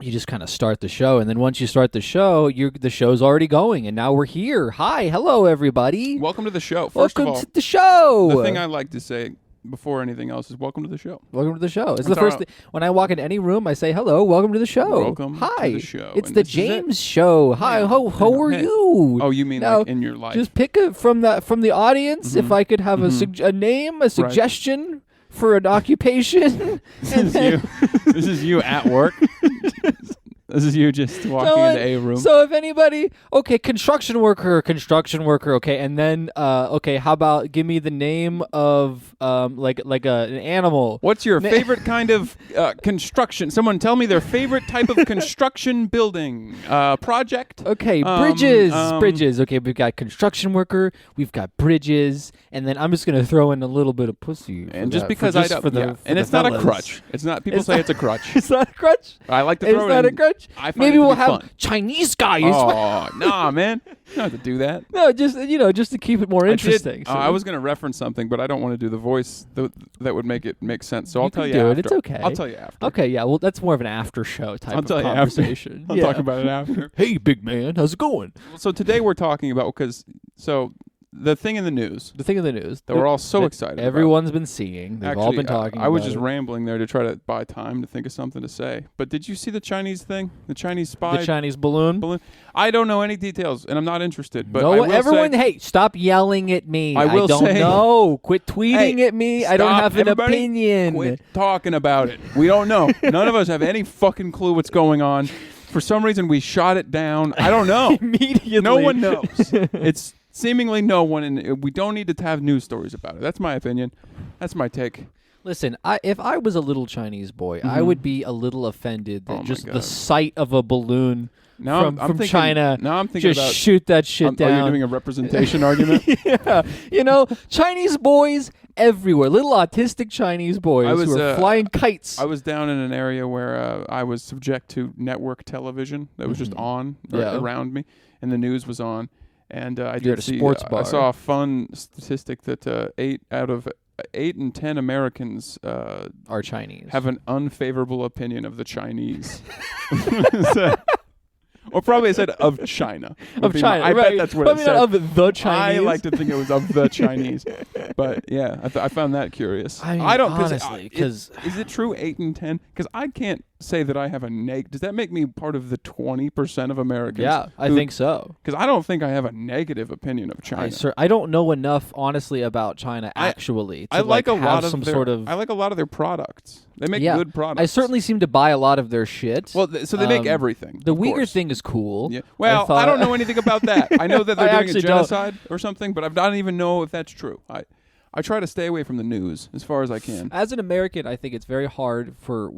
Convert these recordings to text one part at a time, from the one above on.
you just kind of start the show, and then once you start the show, the show's already going, and now we're here. Hi, hello, everybody. Welcome to the show. Welcome to the show. The thing I like to say before anything else is welcome to the show. Welcome to the show. It's the first thing. When I walk into any room, I say, hello, welcome to the show. Welcome Hi. to the show. It's the James show. Hi, Yeah. how are you? Oh, you mean now, like in your life? Just pick it from the audience. If I could have a name, a suggestion for an occupation. This is you at work. This is you just walking into a room. So if anybody, construction worker, okay, and then, how about give me the name of, an animal. What's your favorite kind of construction? Someone tell me their favorite type of construction building project. Okay, bridges. Okay, we've got construction worker, we've got bridges, and then I'm just gonna throw in a little bit of pussy. And just because I don't, and it's not a crutch. It's not. People say it's a crutch. It's not a crutch. I like to throw it in. It's not a crutch. Maybe we'll have fun. Chinese guys. Oh, nah, man. You don't have to do that. No, just to keep it more interesting. I was going to reference something, but I don't want to do the voice that would make it make sense. So I'll tell you do after. It's okay. I'll tell you after. Okay, yeah. Well, that's more of an after show type of conversation. I'll talk about it after. Hey, big man, how's it going? So today we're talking about the thing in the news. The thing in the news that we're all so excited Everyone's been seeing. They've all been talking about I was just rambling there to try to buy time to think of something to say. But did you see the Chinese thing? The Chinese spy? The Chinese balloon? I don't know any details, and I'm not interested. But hey, stop yelling at me. I don't know. Quit tweeting at me. I don't have an opinion. Quit talking about it. We don't know. None of us have any fucking clue what's going on. For some reason, we shot it down. I don't know. Immediately. No one knows. It's seemingly no one, and we don't need to have news stories about it. That's my opinion. That's my take. Listen, if I was a little Chinese boy, I would be a little offended that just the sight of a balloon from China. Now I'm thinking just shoot that shit down. Are you doing a representation argument? Yeah, Chinese boys everywhere, little autistic Chinese boys who are flying kites. I was down in an area where I was subject to network television that was just on around me, and the news was on. And I did see. I saw a fun statistic that 8 in 10 Americans are Chinese. Have an unfavorable opinion of the Chinese. Or probably I said of China. I bet that's what it said. Of the Chinese. I like to think it was of the Chinese. But yeah, I found that curious. I don't honestly, because is it true 8 in 10? Because I can't say that I have a Does that make me part of the 20% of Americans? Yeah, I think so. Because I don't think I have a negative opinion of China. I don't know enough, honestly, about China actually. I like a lot of their products. They make good products. I certainly seem to buy a lot of their shit. Well, so they make everything. The Uyghur thing is cool. Yeah. Well, I don't know anything about that. I know that they're doing a genocide or something, but I don't even know if that's true. I try to stay away from the news as far as I can. As an American, I think it's very hard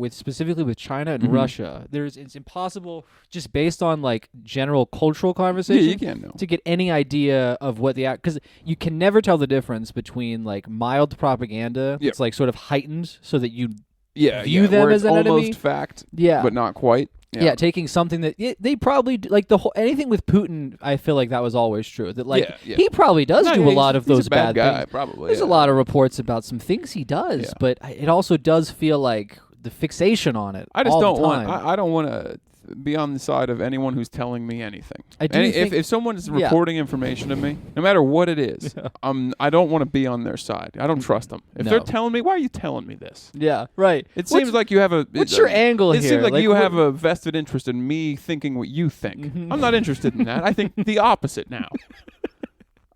specifically with China and Russia. It's impossible just based on like general cultural conversation to get any idea of what because you can never tell the difference between like mild propaganda that's like sort of heightened so that you view them as an enemy. Almost fact, but not quite. Yeah, taking something that they probably like anything with Putin. I feel like that was always true. That he probably does do a lot of those bad guy, things. Probably, there's a lot of reports about some things he does, but it also does feel like the fixation on it. I just don't want. I don't want to be on the side of anyone who's telling me anything. If someone is reporting information to me, no matter what it is, I don't want to be on their side. I don't trust them. If they're telling me, why are you telling me this? Yeah, right. It seems like you have a. What's your angle here? It seems like you have a vested interest in me thinking what you think. I'm not interested in that. I think the opposite now.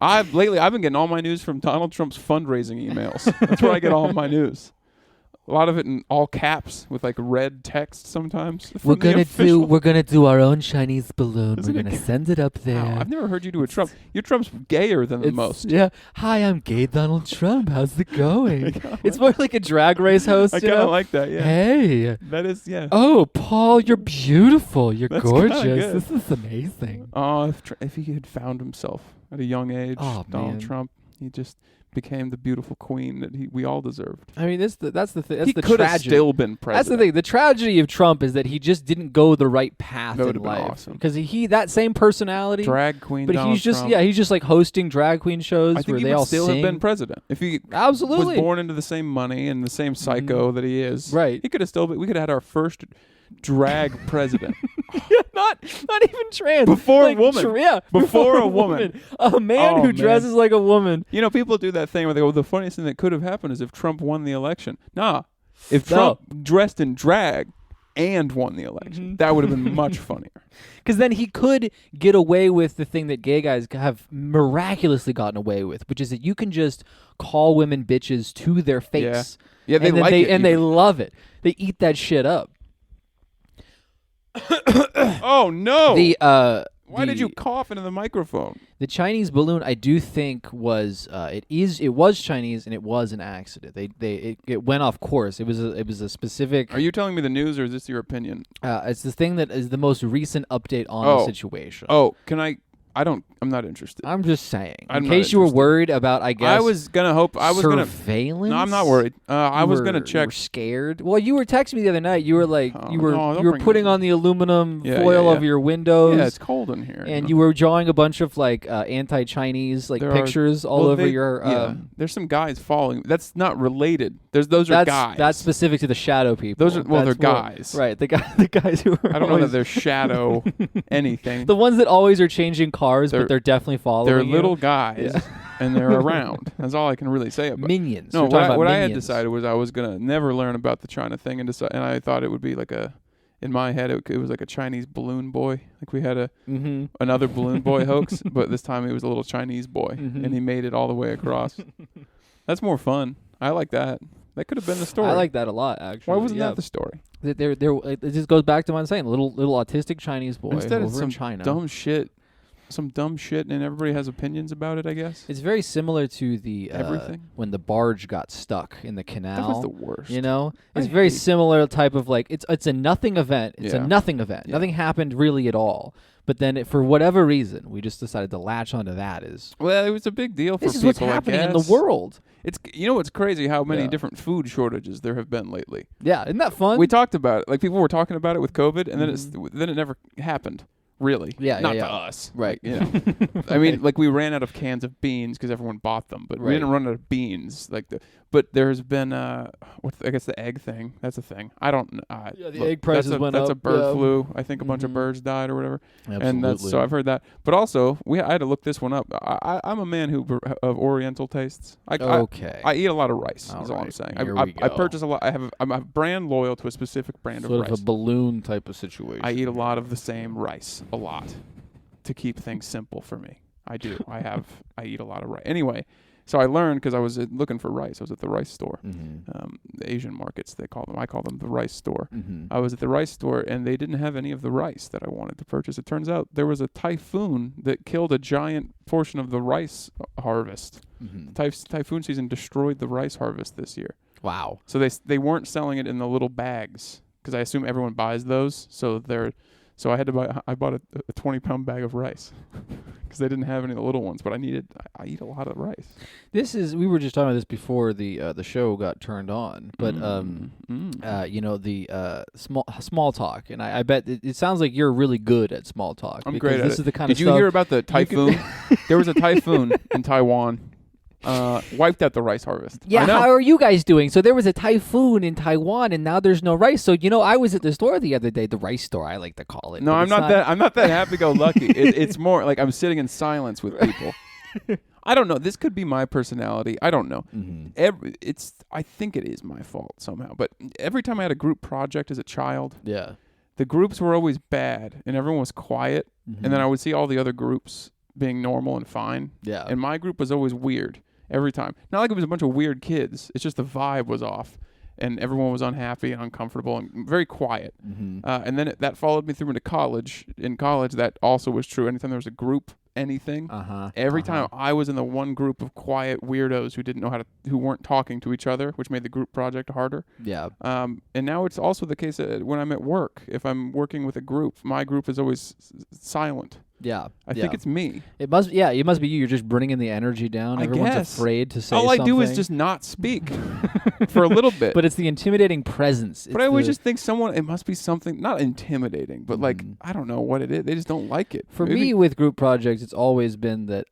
I've been getting all my news from Donald Trump's fundraising emails. That's where I get all my news. A lot of it in all caps with like red text sometimes. We're gonna do our own Chinese balloon. We're gonna send it up there. Wow, I've never heard you do a Trump. Your Trump's gayer than the most. Yeah. Hi, I'm gay Donald Trump. How's it going? It's more like a drag race host. I kind of like that. Yeah. Hey. That is Oh, Paul, you're beautiful. You're gorgeous. This is amazing. Oh, if he had found himself at a young age, Donald Trump, he just became the beautiful queen that we all deserved. I mean, that's the thing. He could have still been president. That's the thing. The tragedy of Trump is that he just didn't go the right path in life. Because he that same personality, drag queen, but Donald he's just Trump. He's just like hosting drag queen shows I think where he they would all still sing. have been president if he was born into the same money and the same psycho that he is. Right. He could have still. We could have had our first drag president. not even trans. Before a woman. Before a woman. A man who dresses like a woman. You know, people do that thing where they go, the funniest thing that could have happened is if Trump won the election. Nah. If Trump dressed in drag and won the election, that would have been much funnier. Because then he could get away with the thing that gay guys have miraculously gotten away with, which is that you can just call women bitches to their face. Yeah, they like it. And they love it. They eat that shit up. Oh, no. Why did you cough into the microphone? The Chinese balloon, I do think was it was Chinese and it was an accident. It went off course. It was a specific. Are you telling me the news or is this your opinion? It's the thing that is the most recent update on the situation. Oh, I'm not interested. I'm just saying. In case you were worried about, I guess. I was gonna hope. Surveillance? No, I'm not worried. I was gonna check. You were scared. Well, you were texting me the other night. You were like, you were putting on the aluminum foil of your windows. Yeah, it's cold in here. And you were drawing a bunch of like anti-Chinese pictures all over your. There's some guys following. That's not related. Those are guys. That's specific to the shadow people. They're guys. Right. The guys who are. I don't know that they're shadow anything. The ones that always are changing cars, but they're definitely following. They're little guys, and they're around. That's all I can really say about minions. No, what I had decided was I was gonna never learn about the China thing, and I thought it would be like in my head it was like a Chinese balloon boy. Like we had another balloon boy hoax, but this time he was a little Chinese boy, and he made it all the way across. That's more fun. I like that. That could have been the story. I like that a lot, actually. Why wasn't that the story? It just goes back to what I'm saying. Little autistic Chinese boy Instead over of in China. Some dumb shit, and everybody has opinions about it, I guess. It's very similar to the everything when the barge got stuck in the canal. That was the worst. You know, it's very similar type of like it's a nothing event. It's a nothing event. Yeah. Nothing happened really at all. But then, for whatever reason, we just decided to latch onto that. It was a big deal for people. This is what's happening in the world. It's what's crazy how many different food shortages there have been lately. Yeah, isn't that fun? We talked about it. Like people were talking about it with COVID, and then it never happened. Really? Not to us. Right. You know. I mean, like we ran out of cans of beans because everyone bought them, but we didn't run out of beans. But there's been I guess the egg thing. That's a thing. I don't know. The egg prices went up. That's a bird flu. I think a bunch of birds died or whatever. Absolutely. And so I've heard that. But also, I had to look this one up. I'm a man of Oriental tastes. I eat a lot of rice. Is all I'm saying. I purchase a lot. I'm a brand loyal to a specific brand of rice. Sort of a balloon type of situation. I eat a lot of the same rice. A lot. To keep things simple for me. I do. I eat a lot of rice. Anyway, so I learned because I was looking for rice. I was at the rice store. The Asian markets, they call them. I call them the rice store. I was at the rice store, and they didn't have any of the rice that I wanted to purchase. It turns out there was a typhoon that killed a giant portion of the rice harvest. Typhoon season destroyed the rice harvest this year. Wow. So they weren't selling it in the little bags because I assume everyone buys those. So I had to I bought a 20-pound bag of rice because they didn't have any of the little ones, but I eat a lot of rice. We were just talking about this before the show got turned on, but the small talk, and I bet it sounds like you're really good at small talk. I'm great at this it. Is the kind Did of you stuff hear about the typhoon? There was a typhoon in Taiwan. Wiped out the rice harvest. Yeah, how are you guys doing? So there was a typhoon in Taiwan, and now there's no rice. So I was at the store the other day, the rice store, I like to call it. No, I'm not that happy-go-lucky. It's more like I'm sitting in silence with people. I don't know. This could be my personality. I don't know. I think it is my fault somehow. But every time I had a group project as a child, the groups were always bad, and everyone was quiet. And then I would see all the other groups being normal and fine. Yeah. And my group was always weird. Every time. Not like it was a bunch of weird kids. It's just the vibe was off. And everyone was unhappy and uncomfortable and very quiet. And then that followed me through into college. In college, that also was true. Anytime there was a group, anything, every time I was in the one group of quiet weirdos who weren't talking to each other, which made the group project harder. Yeah. And now it's also the case that when I'm at work, if I'm working with a group, my group is always silent. Yeah. I think it's me. It must be you. You're just bringing the energy down. Everyone's afraid to say something. All I do is just not speak. for a little bit. But it's the intimidating presence. But I always just think it must be something, not intimidating, but like, I don't know what it is. They just don't like it. For me, with group projects, it's always been that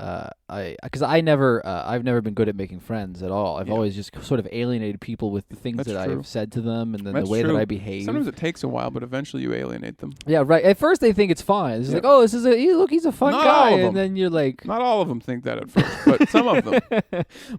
I've never been good at making friends at all. I've always just sort of alienated people with the things that I've said to them and then the way that I behave. Sometimes it takes a while, but eventually you alienate them. Yeah, right. At first they think it's fine. It's like, oh, he's a fun not guy, all of them. And then you're like, not all of them think that at first, but some of them.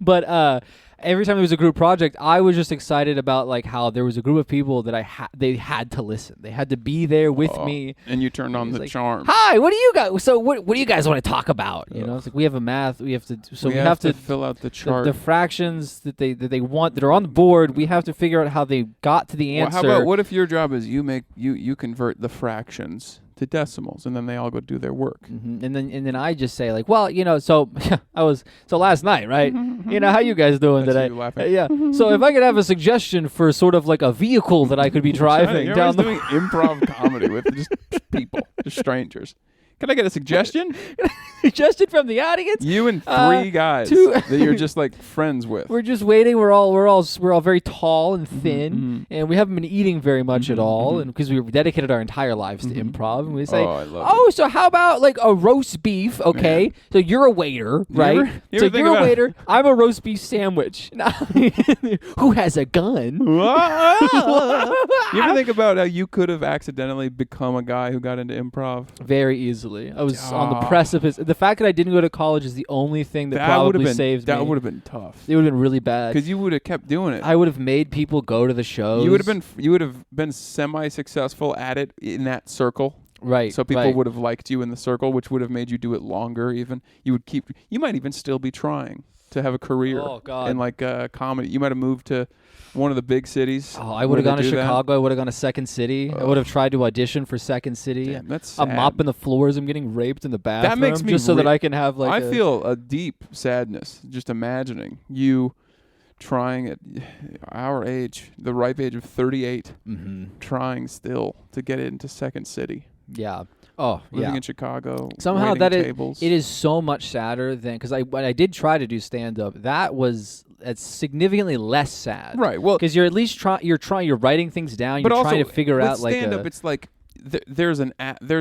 But every time there was a group project, I was just excited about like how there was a group of people that they had to listen. They had to be there with me. And you turned on the charm. Hi, what do you guys? So what do you guys want to talk about? You know, it's like we have a math. We have to. So we have to fill out the chart. The fractions that they want that are on the board. We have to figure out how they got to the answer. Well, how about what if your job is you convert the fractions to decimals, and then they all go do their work. Mm-hmm. And then I just say like, well, so last night, right? How you guys doing today? Yeah. So if I could have a suggestion for sort of like a vehicle that I could be driving You're down doing improv comedy with just people, just strangers. Can I get a suggestion? Suggestion from the audience? You and three guys that you're just like friends with. We're just waiting. We're all very tall and thin, and we haven't been eating very much at all, and because we've dedicated our entire lives to improv, and we say, so how about like a roast beef? Okay, yeah. So you're a waiter, right? You're a waiter. I'm a roast beef sandwich. Who has a gun? You ever think about how you could have accidentally become a guy who got into improv? Very easily. I was on the precipice. The fact that I didn't go to college is the only thing that probably saved me. That would have been tough. It would have been really bad. Because you would have kept doing it. I would have made people go to the shows. You would have been semi-successful at it in that circle. Right. So people would have liked you in the circle, which would have made you do it longer even. You might even still be trying to have a career in like comedy. You might have moved to one of the big cities. Oh, I would have gone to Chicago. I would have gone to Second City. I would have tried to audition for Second City. Damn, that's sad. I'm mopping the floors. I'm getting raped in the bathroom. That makes me just so that I can have like. I feel a deep sadness just imagining you trying at our age, the ripe age of 38, trying still to get into Second City. Yeah. Living in Chicago. Somehow tables. It is so much sadder than because when I did try to do stand up, it's signifiantly less sad. Right. Well, because you're at least you're writing things down. You're trying to figure out like stand up. It's like there's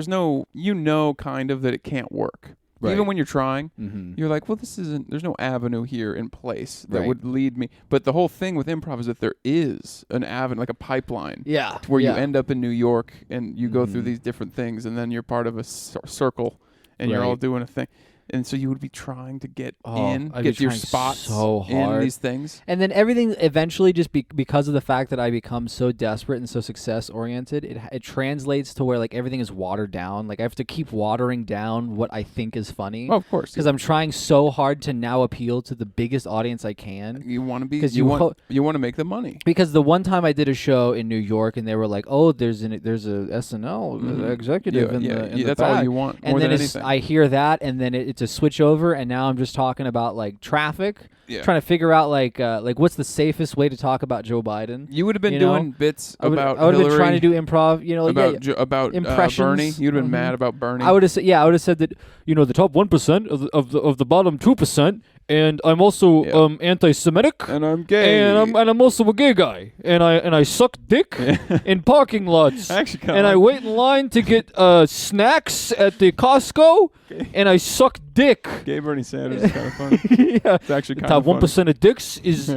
no kind of that it can't work. Right. Even when you're trying, you're like, well, there's no avenue here in place that would lead me. But the whole thing with improv is that there is an avenue, like a pipeline. Yeah. Where you end up in New York and you go through these different things, and then you're part of a circle, and you're all doing a thing. And so you would be trying to get get your spots so hard in these things. And then everything eventually just because of the fact that I become so desperate and so success-oriented, it translates to where like everything is watered down. Like I have to keep watering down what I think is funny. Oh, of course. Because I'm trying so hard to now appeal to the biggest audience I can. You want to be, because you want to make the money. Because the one time I did a show in New York and they were like, oh, there's a SNL executive in the that's back. all you want. And then I hear that, and then it's a switch over, and now I'm just talking about like traffic, trying to figure out like what's the safest way to talk about Joe Biden. You would have been doing bits about I would have Hillary, been trying to do improv, about impressions. Bernie. You'd have been mad about Bernie. I would have said that the top 1% of the bottom 2%, and I'm also anti-Semitic, and I'm gay, and I'm also a gay guy, and I suck dick in parking lots, and I wait in line to get snacks at the Costco, and I suck dick. Gay Bernie Sanders is kind of funny. Yeah, it's actually kind of funny. Top 1% of dicks is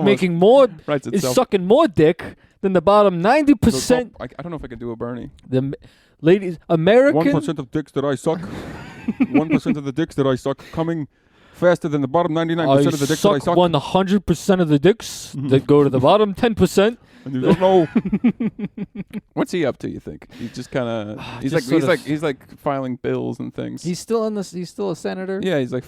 making more is sucking more dick than the bottom 90%. I don't know if I could do a Bernie. The ladies, American 1% of dicks that I suck. 1% of the dicks that I suck coming faster than the bottom 99% of the dicks that I suck. 100% of the dicks that go to the bottom 10%. And you don't know. What's he up to, you think? He's just kind of he's like filing bills and things. He's still a senator? Yeah, he's like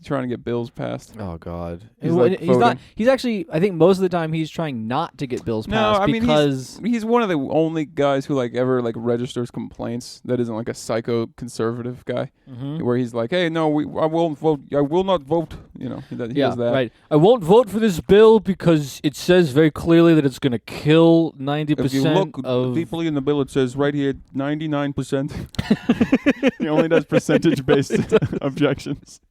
trying to get bills passed. Oh god. He's actually, I think most of the time he's trying not to get bills passed because he's one of the only guys who like ever like registers complaints that isn't like a psycho conservative guy where he's like, "Hey, no, I won't vote. I will not vote." He does that. Right. I won't vote for this bill because it says very clearly that it's going to kill 90% if you look deeply in the bill, it says right here 99%. He only does percentage-based objections.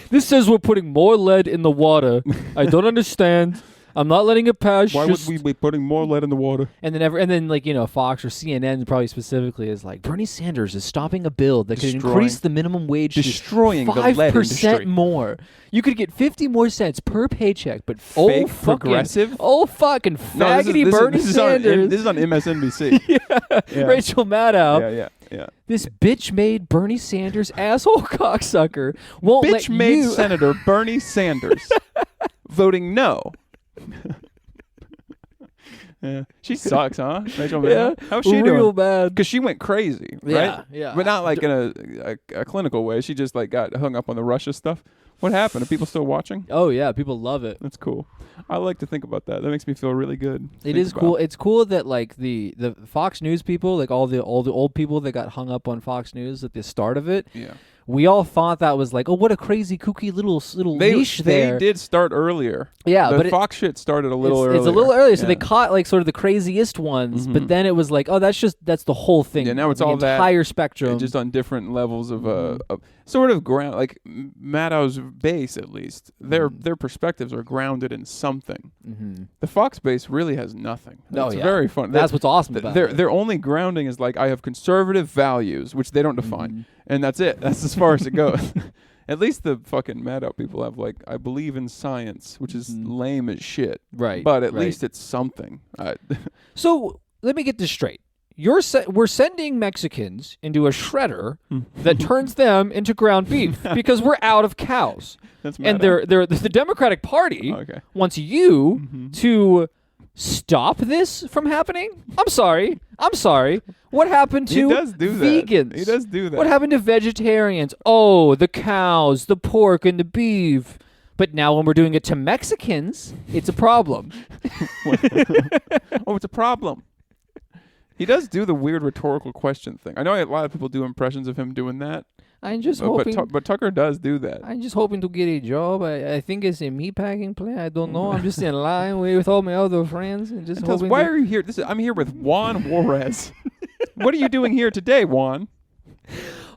This says we're putting more lead in the water. I don't understand. I'm not letting it pass. Why would we be putting more lead in the water? And then like, Fox or CNN probably specifically is like, Bernie Sanders is stopping a bill that could increase the minimum wage destroying to 5% the lead industry. more. You could get 50 more cents per paycheck, but fake progressive? Fucking faggoty Bernie Sanders. This is on MSNBC. Yeah. Rachel Maddow. Yeah. This bitch-made Bernie Sanders asshole cocksucker won't let you... Bitch-made Senator Bernie Sanders voting no. Yeah, she sucks, huh? Rachel Maddow? Yeah, how's she doing? Real bad. Because she went crazy, right? Yeah. But not like in a clinical way. She just like got hung up on the Russia stuff. What happened? Are people still watching? Oh yeah, people love it. That's cool. I like to think about that. That makes me feel really good. It is cool. It's cool that like the Fox News people, like all the old people that got hung up on Fox News at the start of it. Yeah. We all thought that was like, oh, what a crazy, kooky little niche there. They did start earlier. Yeah, but Fox shit started a little earlier. It's a little earlier, so they caught like sort of the craziest ones. But then it was like, oh, that's the whole thing. Yeah, now it's the all that entire spectrum, just on different levels of sort of ground. Like Maddow's base, at least their perspectives are grounded in something. The Fox base really has nothing. It's very fun. That's what's awesome about it. Their only grounding is like, I have conservative values, which they don't define. And that's it. That's as far as it goes. At least the fucking Maddow people have like, I believe in science, which is lame as shit. Right. But at least it's something. So let me get this straight. We're sending Mexicans into a shredder that turns them into ground beef because we're out of cows. That's and the Democratic Party wants you to stop this from happening. I'm sorry. What happened to vegans? He does do that. What happened to vegetarians? Oh, the cows, the pork, and the beef. But now when we're doing it to Mexicans, it's a problem. Oh, it's a problem. He does do the weird rhetorical question thing. I know a lot of people do impressions of him doing that. I'm just hoping. But Tucker does do that. I'm just hoping to get a job. I think it's a meatpacking plant. I don't know. I'm just in line with all my other friends and just hoping. Why are you here? I'm here with Juan Juarez. What are you doing here today, Juan?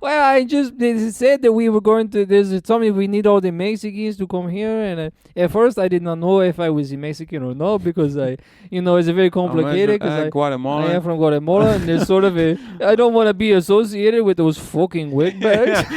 Well, they said that we were going to, they told me we need all the Mexicans to come here. And at first I did not know if I was a Mexican or not because it's very complicated because I am from Guatemala and there's sort of I don't want to be associated with those fucking wigbags.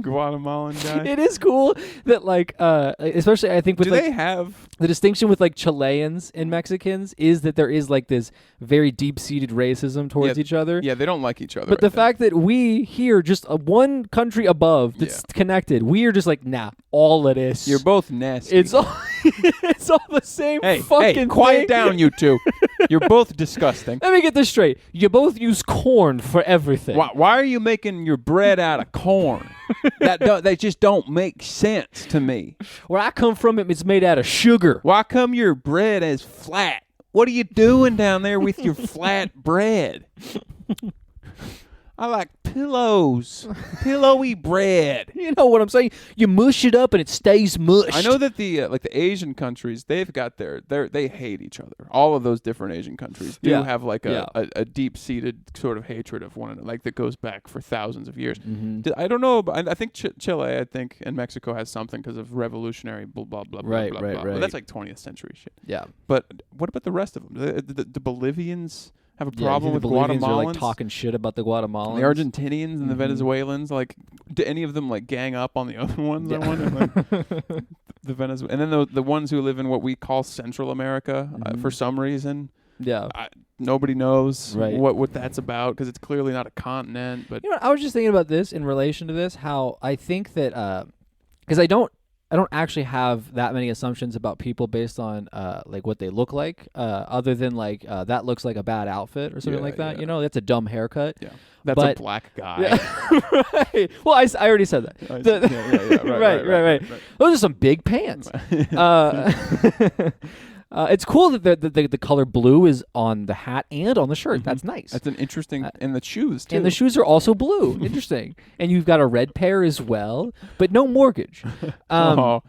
Guatemalan guy. It is cool that especially I think with they have the distinction with like Chileans and Mexicans is that there is like this very deep-seated racism towards each other. Yeah, they don't like each other. But the fact that we here, just one country above that's connected, we are just like, nah, all of this. You're both nasty. It's all the same fucking thing. Quiet down, you two. You're both disgusting. Let me get this straight. You both use corn for everything. Why are you making your bread out of corn? That just don't make sense to me. Where I come from, it's made out of sugar. Why come your bread is flat? What are you doing down there with your flat bread? I like pillows. Pillowy bread. You know what I'm saying? You mush it up and it stays mushed. I know that the Asian countries, they've got they hate each other. All of those different Asian countries do have like a deep-seated sort of hatred of one another, like that goes back for thousands of years. I don't know, but I think Chile, and Mexico has something because of revolutionary blah, blah, blah, blah, blah, blah. But that's like 20th century shit. Yeah. But what about the rest of them? The Bolivians have a problem with Bolivians Guatemalans. are like talking shit about the Guatemalans. The Argentinians and the Venezuelans, like, do any of them like gang up on the other ones? I wonder. Like, the Venezuela, and then the ones who live in what we call Central America for some reason. Yeah, nobody knows what that's about because it's clearly not a continent. But I was just thinking about this in relation to this, how I think that because I don't actually have that many assumptions about people based on like what they look like, other than like that looks like a bad outfit or something like that. Yeah. That's a dumb haircut. Yeah, that's a black guy. Yeah, right. Well, I already said that. Right. Those are some big pants. It's cool that the color blue is on the hat and on the shirt. That's nice. That's an interesting, and the shoes too. And the shoes are also blue. Interesting. And you've got a red pair as well, but no mortgage. You don't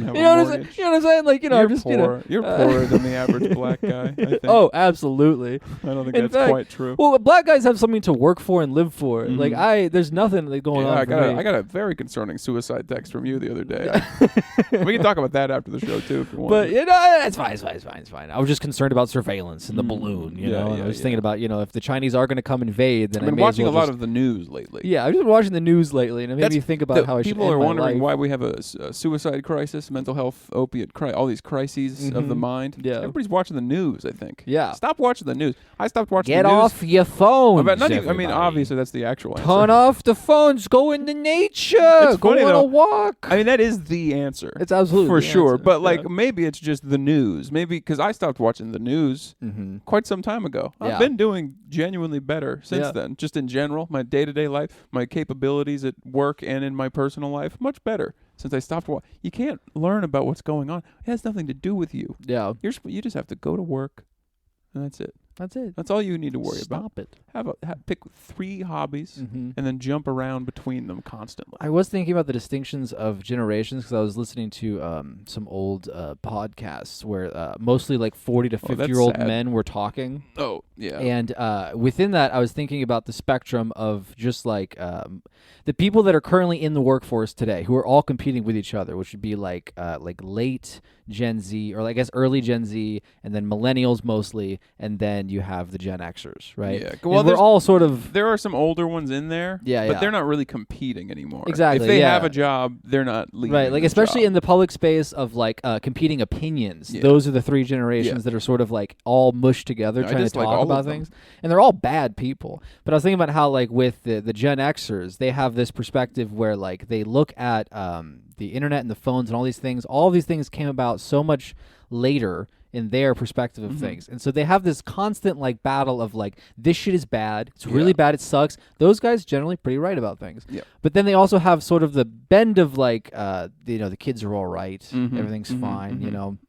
have a mortgage. You know what I'm saying? Like, you're I'm just poor. You're poorer than the average black guy, I think. Oh, absolutely. I don't think that's quite true. Well, black guys have something to work for and live for. Like there's nothing going on. I got a very concerning suicide text from you the other day. We can talk about that after the show too, if you want. But it's fine. I was just concerned about surveillance and the balloon. You know, I was thinking about if the Chinese are going to come invade, then I've been watching a lot of the news lately. Yeah, I've been watching the news lately, and it made me think about how I should. People are wondering why we have a suicide crisis, mental health, opiate crisis, all these crises of the mind. Yeah, everybody's watching the news. I think. Yeah, stop watching the news. I stopped watching. Get the news. off your phone. I mean, obviously that's the actual answer. Turn off the phones. Go into nature. It's go funny, on a walk. I mean, that is the answer. It's absolutely for the sure. answer. But like, maybe it's just the news. Maybe because I stopped watching the news quite some time ago. I've been doing genuinely better since then. Just in general, my day-to-day life, my capabilities at work and in my personal life, much better since I stopped watching. You can't learn about what's going on. It has nothing to do with you. Yeah, you just have to go to work, and that's it. That's it. That's all you need to worry about. Stop it. Pick 3 hobbies and then jump around between them constantly. I was thinking about the distinctions of generations because I was listening to some old podcasts where mostly like 40 to 50-year-old men were talking. Oh, yeah. And within that, I was thinking about the spectrum of just like the people that are currently in the workforce today who are all competing with each other, which would be like late Gen Z, or I guess early Gen Z, and then millennials mostly, and then you have the Gen Xers, right? Yeah. Well, they're all sort of... There are some older ones in there, but they're not really competing anymore. Exactly. If they have a job, they're not leaving. Right, like especially in the public space of like competing opinions. Those are the 3 generations that are sort of like all mushed together trying to talk about things. And they're all bad people. But I was thinking about how like with the Gen Xers, they have this perspective where like they look at the internet and the phones and all these things. All of these things came about so much later in their perspective of things. And so they have this constant like battle of like, this shit is bad. It's really bad. It sucks. Those guys generally pretty right about things. Yeah. But then they also have sort of the bend of like, the kids are all right. Everything's fine, you know.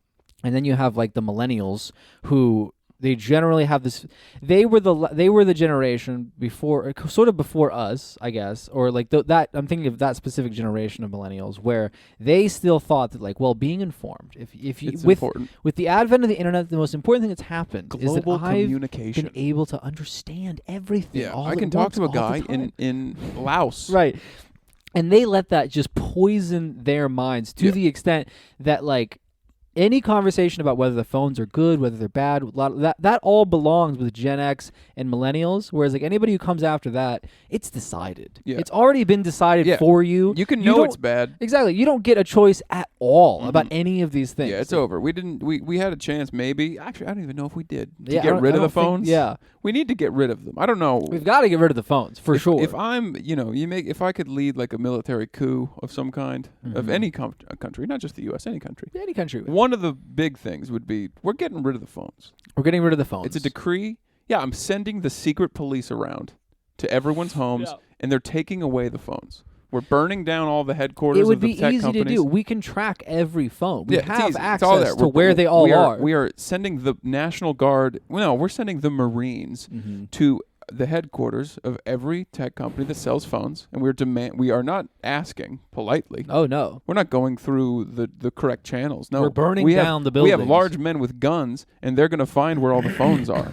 And then you have like the millennials who... They generally have this. They were the generation before, sort of before us, I guess, or like that. I'm thinking of that specific generation of millennials where they still thought that like, well, being informed. If you with the advent of the internet, the most important thing that's happened is that I've been able to understand everything. Yeah, I can talk to a guy in Laos, right? And they let that just poison their minds to the extent that like. Any conversation about whether the phones are good, whether they're bad, that all belongs with Gen X and millennials. Whereas like anybody who comes after that, it's decided. Yeah. It's already been decided for you. You can know it's bad. Exactly. You don't get a choice at all about any of these things. Yeah, it's over. We had a chance maybe. Actually, I don't even know if we did to get rid of the phones. We need to get rid of them. I don't know. We've got to get rid of the phones for sure. If I'm, if I could lead like a military coup of some kind of any country, not just the U.S., any country. Any country. One of the big things would be we're getting rid of the phones. We're getting rid of the phones. It's a decree. Yeah, I'm sending the secret police around to everyone's homes, and they're taking away the phones. We're burning down all the headquarters of the tech companies. It would be easy to do. We can track every phone. We have access to where they all are. We are sending the National Guard. No, we're sending the Marines to the headquarters of every tech company that sells phones, and we are not asking politely. Oh no, we're not going through the correct channels. No, we're burning down the buildings. We have large men with guns, and they're going to find where all the phones are,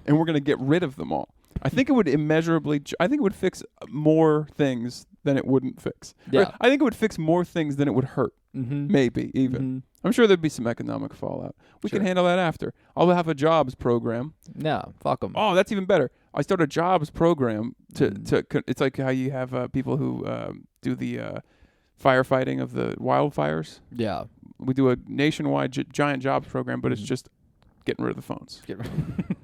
and we're going to get rid of them all. I think it would fix more things than it wouldn't fix. Yeah. Right? I think it would fix more things than it would hurt. Maybe even. I'm sure there'd be some economic fallout. We can handle that after. I'll have a jobs program. No, fuck them. Oh, that's even better. I start a jobs program to it's like how you have people who do the firefighting of the wildfires. Yeah. We do a nationwide giant jobs program, but it's just getting rid of the phones.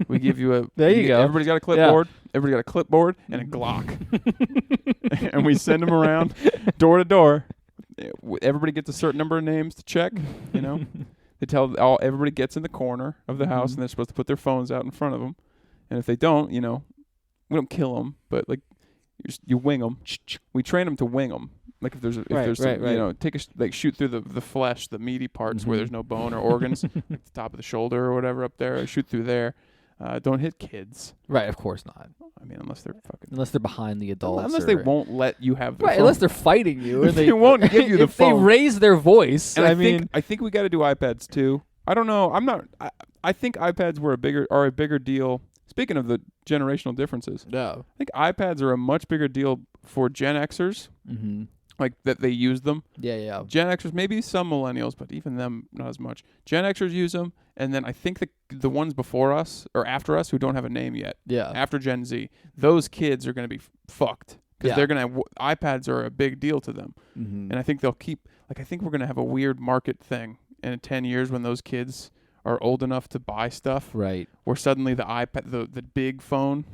We give you a... There you go. Everybody's got a clipboard. Yeah. Everybody's got a clipboard and a Glock. And we send them around door to door. Everybody gets a certain number of names to check, They tell everybody gets in the corner of the house, and they're supposed to put their phones out in front of them. And if they don't, we don't kill them, but like you wing them. We train them to wing them. Like if there's take shoot through the flesh, the meaty parts where there's no bone or organs, like the top of the shoulder or whatever up there. Shoot through there. Don't hit kids. Right, of course not. I mean, unless they're behind the adults. Unless they won't let you have the phone. Unless they're fighting you. Or they won't give you the phone. If they raise their voice, and I think we got to do iPads too. I don't know. I think iPads are a bigger deal. Speaking of the generational differences, I think iPads are a much bigger deal for Gen Xers. Mm-hmm. Like that they use them. Yeah. Gen Xers, maybe some millennials, but even them not as much. Gen Xers use them, and then I think the ones before us or after us who don't have a name yet. Yeah. After Gen Z, those kids are going to be fucked because they're going to iPads are a big deal to them, and I think they'll keep. Like I think we're going to have a weird market thing in 10 years when those kids are old enough to buy stuff, right? Where suddenly the iPad, the big phone,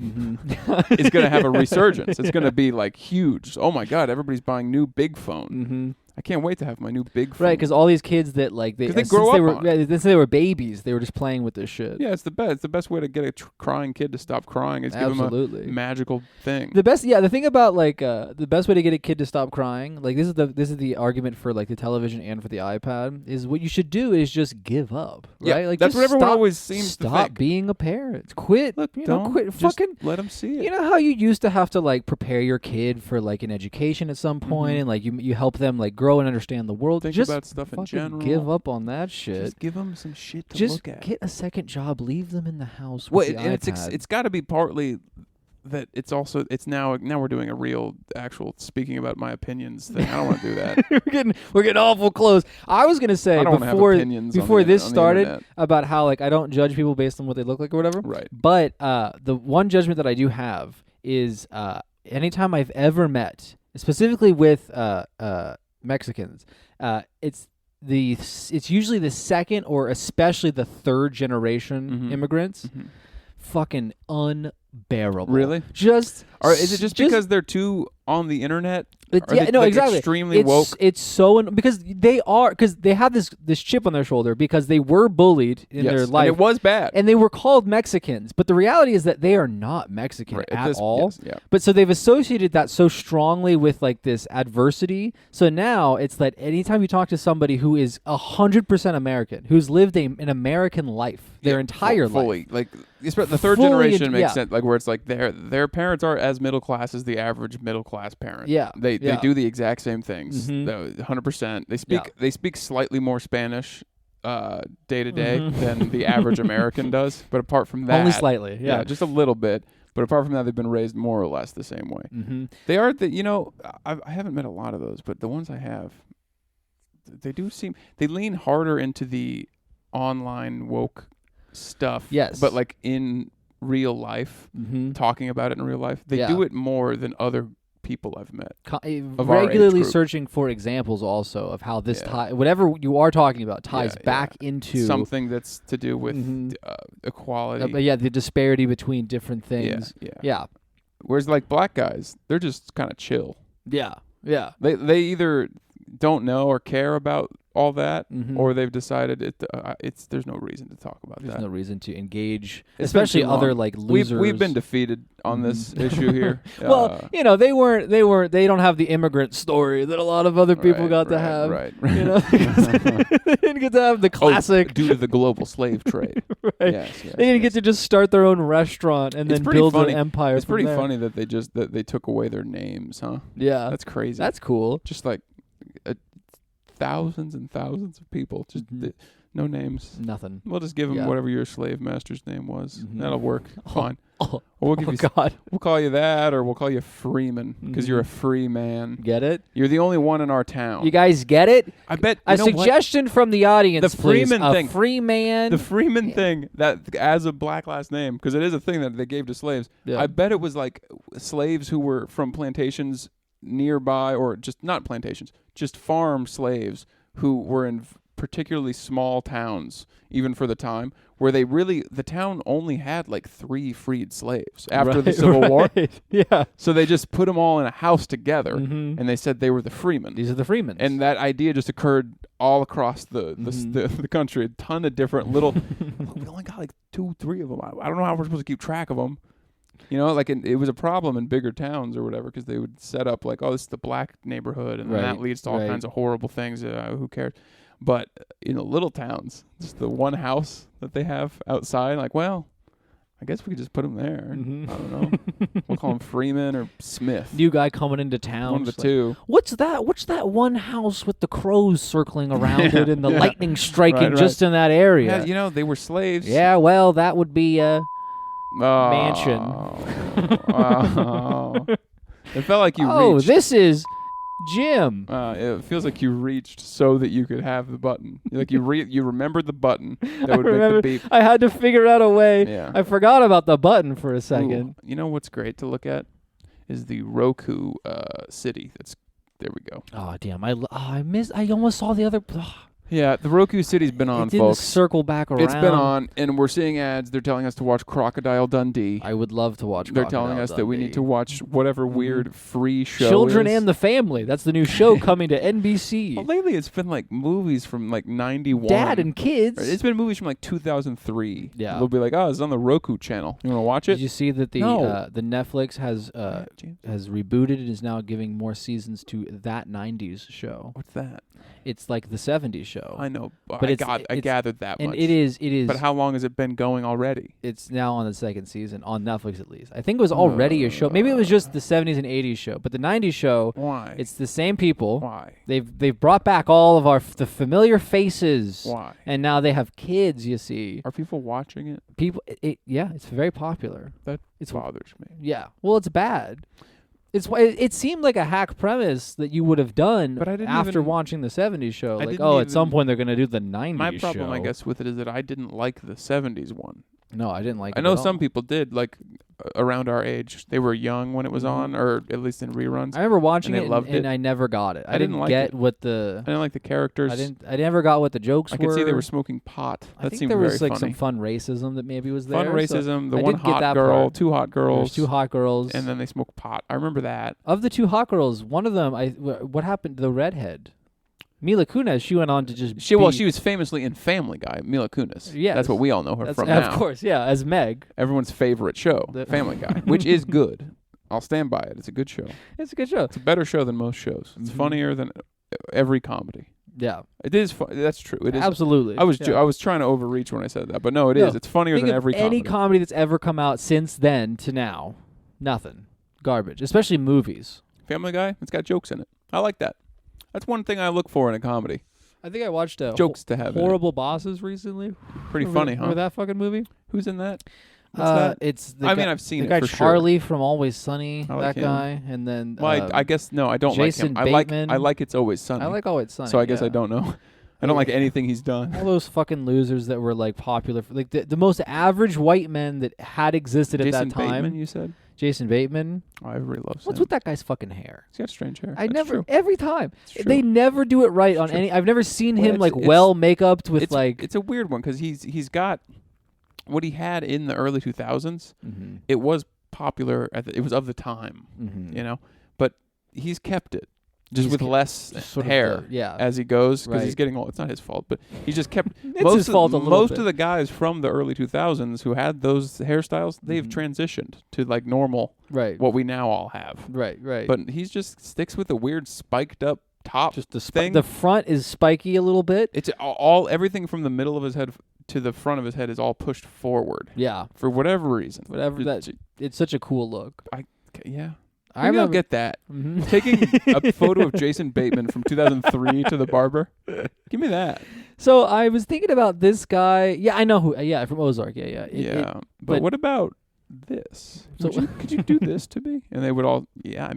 is going to have a resurgence. It's going to be like huge. Oh my God, everybody's buying new big phone. Mm-hmm. I can't wait to have my new big phone. Right, because all these kids that they grow up since they were babies, they were just playing with this shit. Yeah, it's the best. It's the best way to get a crying kid to stop crying is give him a magical thing. The thing about the best way to get a kid to stop crying, like this is the argument for like the television and for the iPad, is what you should do is just give up. Right? Yeah, like that's what everyone always seems to think. Stop being a parent. Quit. Look, quit. Fucking let them see it. You know how you used to have to like prepare your kid for like an education at some point, and like you help them like grow and understand the world. Think just about stuff in general. Give up on that shit. Just give them some shit to just look at. Get a second job. Leave them in the house. With the iPad. It's got to be partly that it's now we're doing a real actual speaking about my opinions thing. I don't want to do that. we're getting awful close. I was gonna say before this started about how like I don't judge people based on what they look like or whatever. Right. But the one judgment that I do have is anytime I've ever met, specifically with Mexicans, it's usually the second or especially the third generation immigrants. Mm-hmm. Fucking unbearable. Really? Is it just because they're too on the internet? Exactly. Extremely woke. It's so because they have this chip on their shoulder because they were bullied in their life. And it was bad, and they were called Mexicans. But the reality is that they are not Mexican at all. Yes, yeah. But so they've associated that so strongly with like this adversity. So now it's that anytime you talk to somebody who is 100% American, who's lived an American life their entire life, like the third generation makes sense. Like where it's like their parents are as middle class as the average middle class parent. Yeah. They do the exact same things. 100%. They speak slightly more Spanish day to day than the average American does. But apart from that, only slightly. Yeah, just a little bit. But apart from that, they've been raised more or less the same way. Mm-hmm. They are I haven't met a lot of those, but the ones I have, they lean harder into the online woke stuff. Yes, but like in real life, talking about it in real life, they do it more than other people I've met. Regularly searching for examples also of how this whatever you are talking about ties back into something that's to do with equality. The disparity between different things. Yeah. Whereas like black guys, they're just kind of chill. Yeah. They either don't know or care about all that, or they've decided there's no reason to talk about that. There's no reason to engage, especially other like losers. We've been defeated on this issue here. Well, they don't have the immigrant story that a lot of other people got to have. Right. You know, they didn't get to have the classic due to the global slave trade. Right. Yes, they didn't get to just start their own restaurant and then build an empire. It's pretty funny that they took away their names, huh? Yeah, that's crazy. That's cool. Just like thousands and thousands of people, just no names, nothing. We'll just give them whatever your slave master's name was. That'll work. Fine. We'll call you that, or we'll call you Freeman because you're a free man. Get it? You're the only one in our town. You guys get it? I bet a suggestion from the audience. The Freeman thing, free man. The Freeman thing that as a black last name because it is a thing that they gave to slaves. Yeah. I bet it was like slaves who were from plantations nearby, or just not plantations, just farm slaves who were in particularly small towns, even for the time, where the town only had like 3 freed slaves after the Civil War. Yeah. So they just put them all in a house together, and they said they were the freemen. These are the freemen. And that idea just occurred all across the country. A ton of different little. We only got like 2, 3 of them. I don't know how we're supposed to keep track of them. You know, like it was a problem in bigger towns or whatever because they would set up like, oh, this is the black neighborhood, and then that leads to all kinds of horrible things. Who cares? But in the little towns, just the one house that they have outside, like, well, I guess we could just put him there. I don't know. We'll call him Freeman or Smith. New guy coming into town. One of the two. What's that one house with the crows circling around it and the lightning striking just in that area? Yeah, you know, they were slaves. Yeah, well, that would be a mansion. It felt like you reached. Oh, this is Jim. It feels like you reached so that you could have the button. Like you remembered the button that would make the beep. I had to figure out a way. Yeah. I forgot about the button for a second. Ooh, you know what's great to look at is the Roku city. There we go. Oh damn! I almost saw the other. Yeah, the Roku City's been on, it didn't folks. Circle back around. It's been on, and we're seeing ads. They're telling us to watch Crocodile Dundee. I would love to watch They're Crocodile telling us Dundee. that we need to watch whatever weird free show Children is. and the Family. That's the new show coming to NBC. Well, lately it's been like movies from like 91. Dad and Kids. It's been movies from like 2003. Yeah. They'll be like, oh, it's on the Roku channel. You want to watch it? Did you see that the Netflix has rebooted and is now giving more seasons to That 90s show? What's that? It's like the 70s show. I know, but I gathered that and much. It is. But how long has it been going already? It's now on the second season, on Netflix at least. I think it was already a show. Maybe it was just the 70s and 80s show. But the 90s show, why? It's the same people. Why? They've brought back all of the familiar faces. Why? And now they have kids, you see. Are people watching it? Yeah, it's very popular. That bothers me. Yeah. Well, it's bad. It seemed like a hack premise that you would have done but after watching the 70s show. At some point they're going to do the 90s show. My problem, I guess, with it is that I didn't like the 70s one. No, I didn't like it. I know some people did, like around our age. They were young when it was on, or at least in reruns. I remember watching it and I never got it. I didn't like get it. what the... I didn't like the characters. I never got what the jokes were. I could see they were smoking pot. I think there was like some fun racism that maybe was there. Fun racism. The one hot girl, two hot girls. There's two hot girls. And then they smoke pot. I remember that. Of the two hot girls, one of them, what happened to the redhead? Mila Kunis, she went on to just she was famously in Family Guy, Mila Kunis. Yes. That's what we all know her from now. Of course, yeah, as Meg. Everyone's favorite show, Family Guy, which is good. I'll stand by it. It's a good show. It's a good show. It's a better show than most shows. It's funnier than every comedy. Yeah. It is that's true. It is. Absolutely. I was trying to overreach when I said that, but no, it is. It's funnier than every comedy. Any comedy that's ever come out since then to now, nothing. Garbage, especially movies. Family Guy, it's got jokes in it. I like that. That's one thing I look for in a comedy. I think I watched jokes to have Horrible Bosses recently. Pretty funny, huh? Remember that fucking movie? Who's in that? What's that? It's I've seen the guy for Charlie sure. from Always Sunny. Like that guy, and then I guess no, I don't Jason like him. Bateman. I like It's Always Sunny. I like Always Sunny. So I guess I don't know. I don't like anything he's done. All those fucking losers that were like popular, like the most average white men that had existed at that time. Jason Bateman, you said? Jason Bateman. Oh, everybody loves him. What's with that guy's fucking hair? He's got strange hair. Every time. They never do it right on any. I've never seen him like make-upped with like. It's a weird one because he's got what he had in the early 2000s. Mm-hmm. It was popular. It was of the time, you know, but he's kept it. Just with less hair as he goes, because he's getting old. It's not his fault, but he's just kept... It's his fault a little Most bit. of the guys from the early 2000s who had those hairstyles, they've transitioned to like normal, what we now all have. Right. But he just sticks with the weird spiked up top just thing. The front is spiky a little bit. It's everything from the middle of his head to the front of his head is all pushed forward. Yeah. For whatever reason. It's such a cool look. Yeah. Maybe I'll get that. Mm-hmm. Taking a photo of Jason Bateman from 2003 to the barber. Give me that. So I was thinking about this guy. Yeah, I know who. Yeah, from Ozark. Yeah. But what about this? So could you do this to me? And they would all, yeah.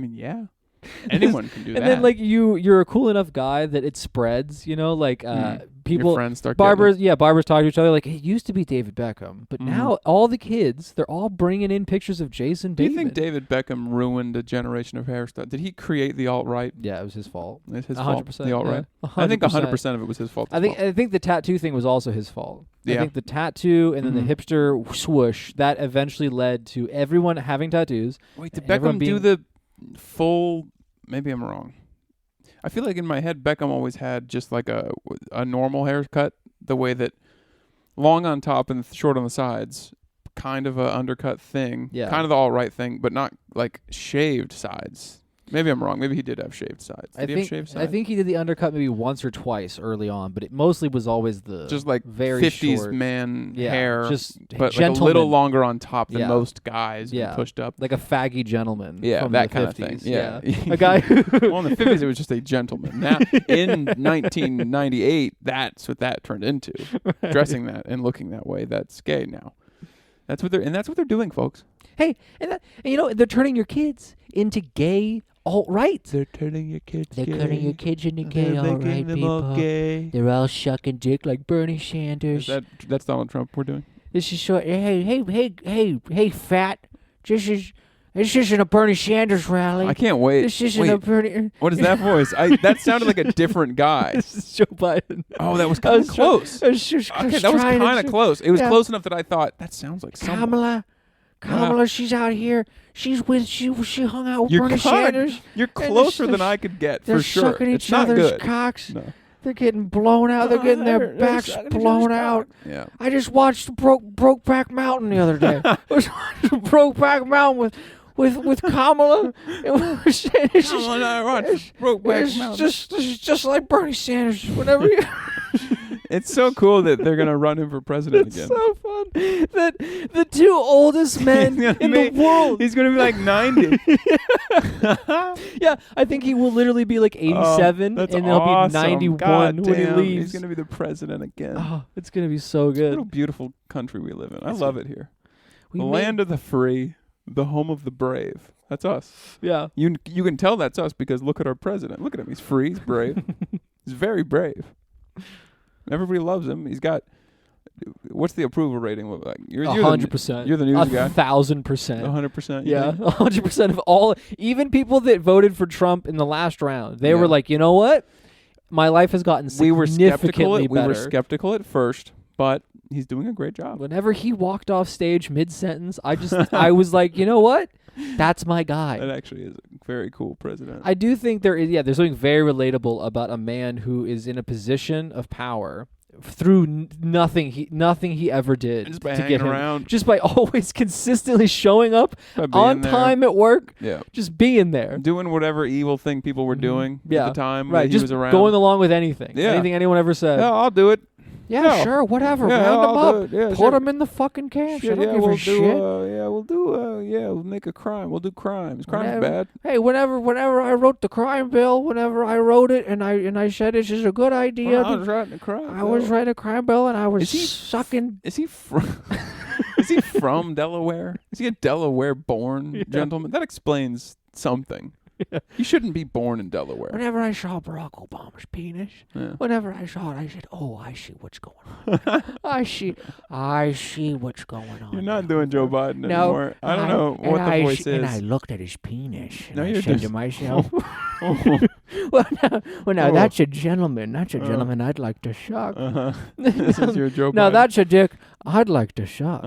Anyone can do that. And then like you're a cool enough guy that it spreads, you know, like people, your friends start barbers talk to each other like it used to be David Beckham, but now all the kids, they're all bringing in pictures of Jason Bateman. Do you think David Beckham ruined a generation of hairstyle? Did he create the alt-right? Yeah, it was his fault. It's his 100%, fault. The alt-right. Yeah. I think 100% of it was his fault. I think the tattoo thing was also his fault. Yeah. I think the tattoo and then the hipster swoosh that eventually led to everyone having tattoos. Wait, did Beckham do the full? Maybe I'm wrong. I feel like in my head, Beckham always had just like a normal haircut, the way that long on top and short on the sides, kind of a undercut thing. Yeah. Kind of the all right thing, but not like shaved sides. Maybe I'm wrong. Maybe he did have shaved sides. Did he have shaved sides? I think he did the undercut maybe once or twice early on, but it mostly was always the just like very 50s short man yeah, hair, just but like a little longer on top than yeah. most guys. Yeah, pushed up like a faggy gentleman. Yeah, from that the kind 50s. of thing. Yeah, Yeah. a guy. Well, in the 50s, it was just a gentleman. Now, in 1998, that's what that turned into. Right. Dressing that and looking that way, that's gay now. That's what they're doing, folks. Hey, and you know they're turning your kids into gay alt-right. They're turning your kids They're gay. turning your kids into gay alt-right people. All gay. They're all sucking dick like Bernie Sanders. That's Donald Trump we're doing. This is short. Hey, fat. This isn't a Bernie Sanders rally. I can't wait. This isn't a Bernie. What is that voice? That sounded like a different guy. This is Joe Biden. Oh, that was kind of close. Okay, that was kind of close. It was close enough that I thought that sounds like someone. Kamala, she's out here. She hung out with Bernie Sanders. You're closer than I could get, for sure. They're sucking each other's cocks. No. They're getting blown out. They're getting their backs blown out. Yeah. I just watched Brokeback Mountain the other day. I was watching Brokeback Mountain with Kamala. It's just like Bernie Sanders. Whenever you It's so cool that they're gonna run him for president again. It's so fun that the two oldest men in the world. He's gonna be like 90. Yeah, I think he will literally be like 87, and he'll awesome. be 91 God when he damn, leaves. He's gonna be the president again. Oh, it's gonna be so good. What a beautiful country we live in. I love it here. The made land of the free, the home of the brave. That's us. Yeah. You can tell that's us because look at our president. Look at him. He's free. He's brave. He's very brave. Everybody loves him. He's got. What's the approval rating look like? You're 100%. You're the news guy. 1,000%. 100%. Yeah, 100% of all, even people that voted for Trump in the last round, they were like, you know what? My life has gotten significantly better. We were skeptical at first, but he's doing a great job. Whenever he walked off stage mid-sentence, I was like, you know what? That's my guy. That actually is a very cool president. I do think there's something very relatable about a man who is in a position of power through nothing he ever did just by to hanging get him around. just by always consistently showing up on time at work. Yeah, just being there, doing whatever evil thing people were doing at the time. Right, he was around. Going along with anything. Yeah. Anything anyone ever said. Yeah, I'll do it. Yeah, sure, whatever. Round them up. Yeah, put them in the fucking camps. I don't give a shit. We'll make a crime. We'll do crimes. Crime's bad. Hey, whenever I wrote the crime bill, whenever I wrote it and I said this is a good idea. I was writing a crime bill. I was writing a crime bill and I was sucking. Is he from? Is he from Delaware? Is he a Delaware-born gentleman? That explains something. Yeah. You shouldn't be born in Delaware. Whenever I saw Barack Obama's penis, whenever I saw it, I said, "Oh, I see what's going on. I see what's going on." You're not doing Joe Biden anymore. I don't know what the voice is. And I looked at his penis, and I you're said to myself, "Well, now that's a gentleman. That's a gentleman I'd like to suck." This is your Joe Biden. Now that's a dick I'd like to suck.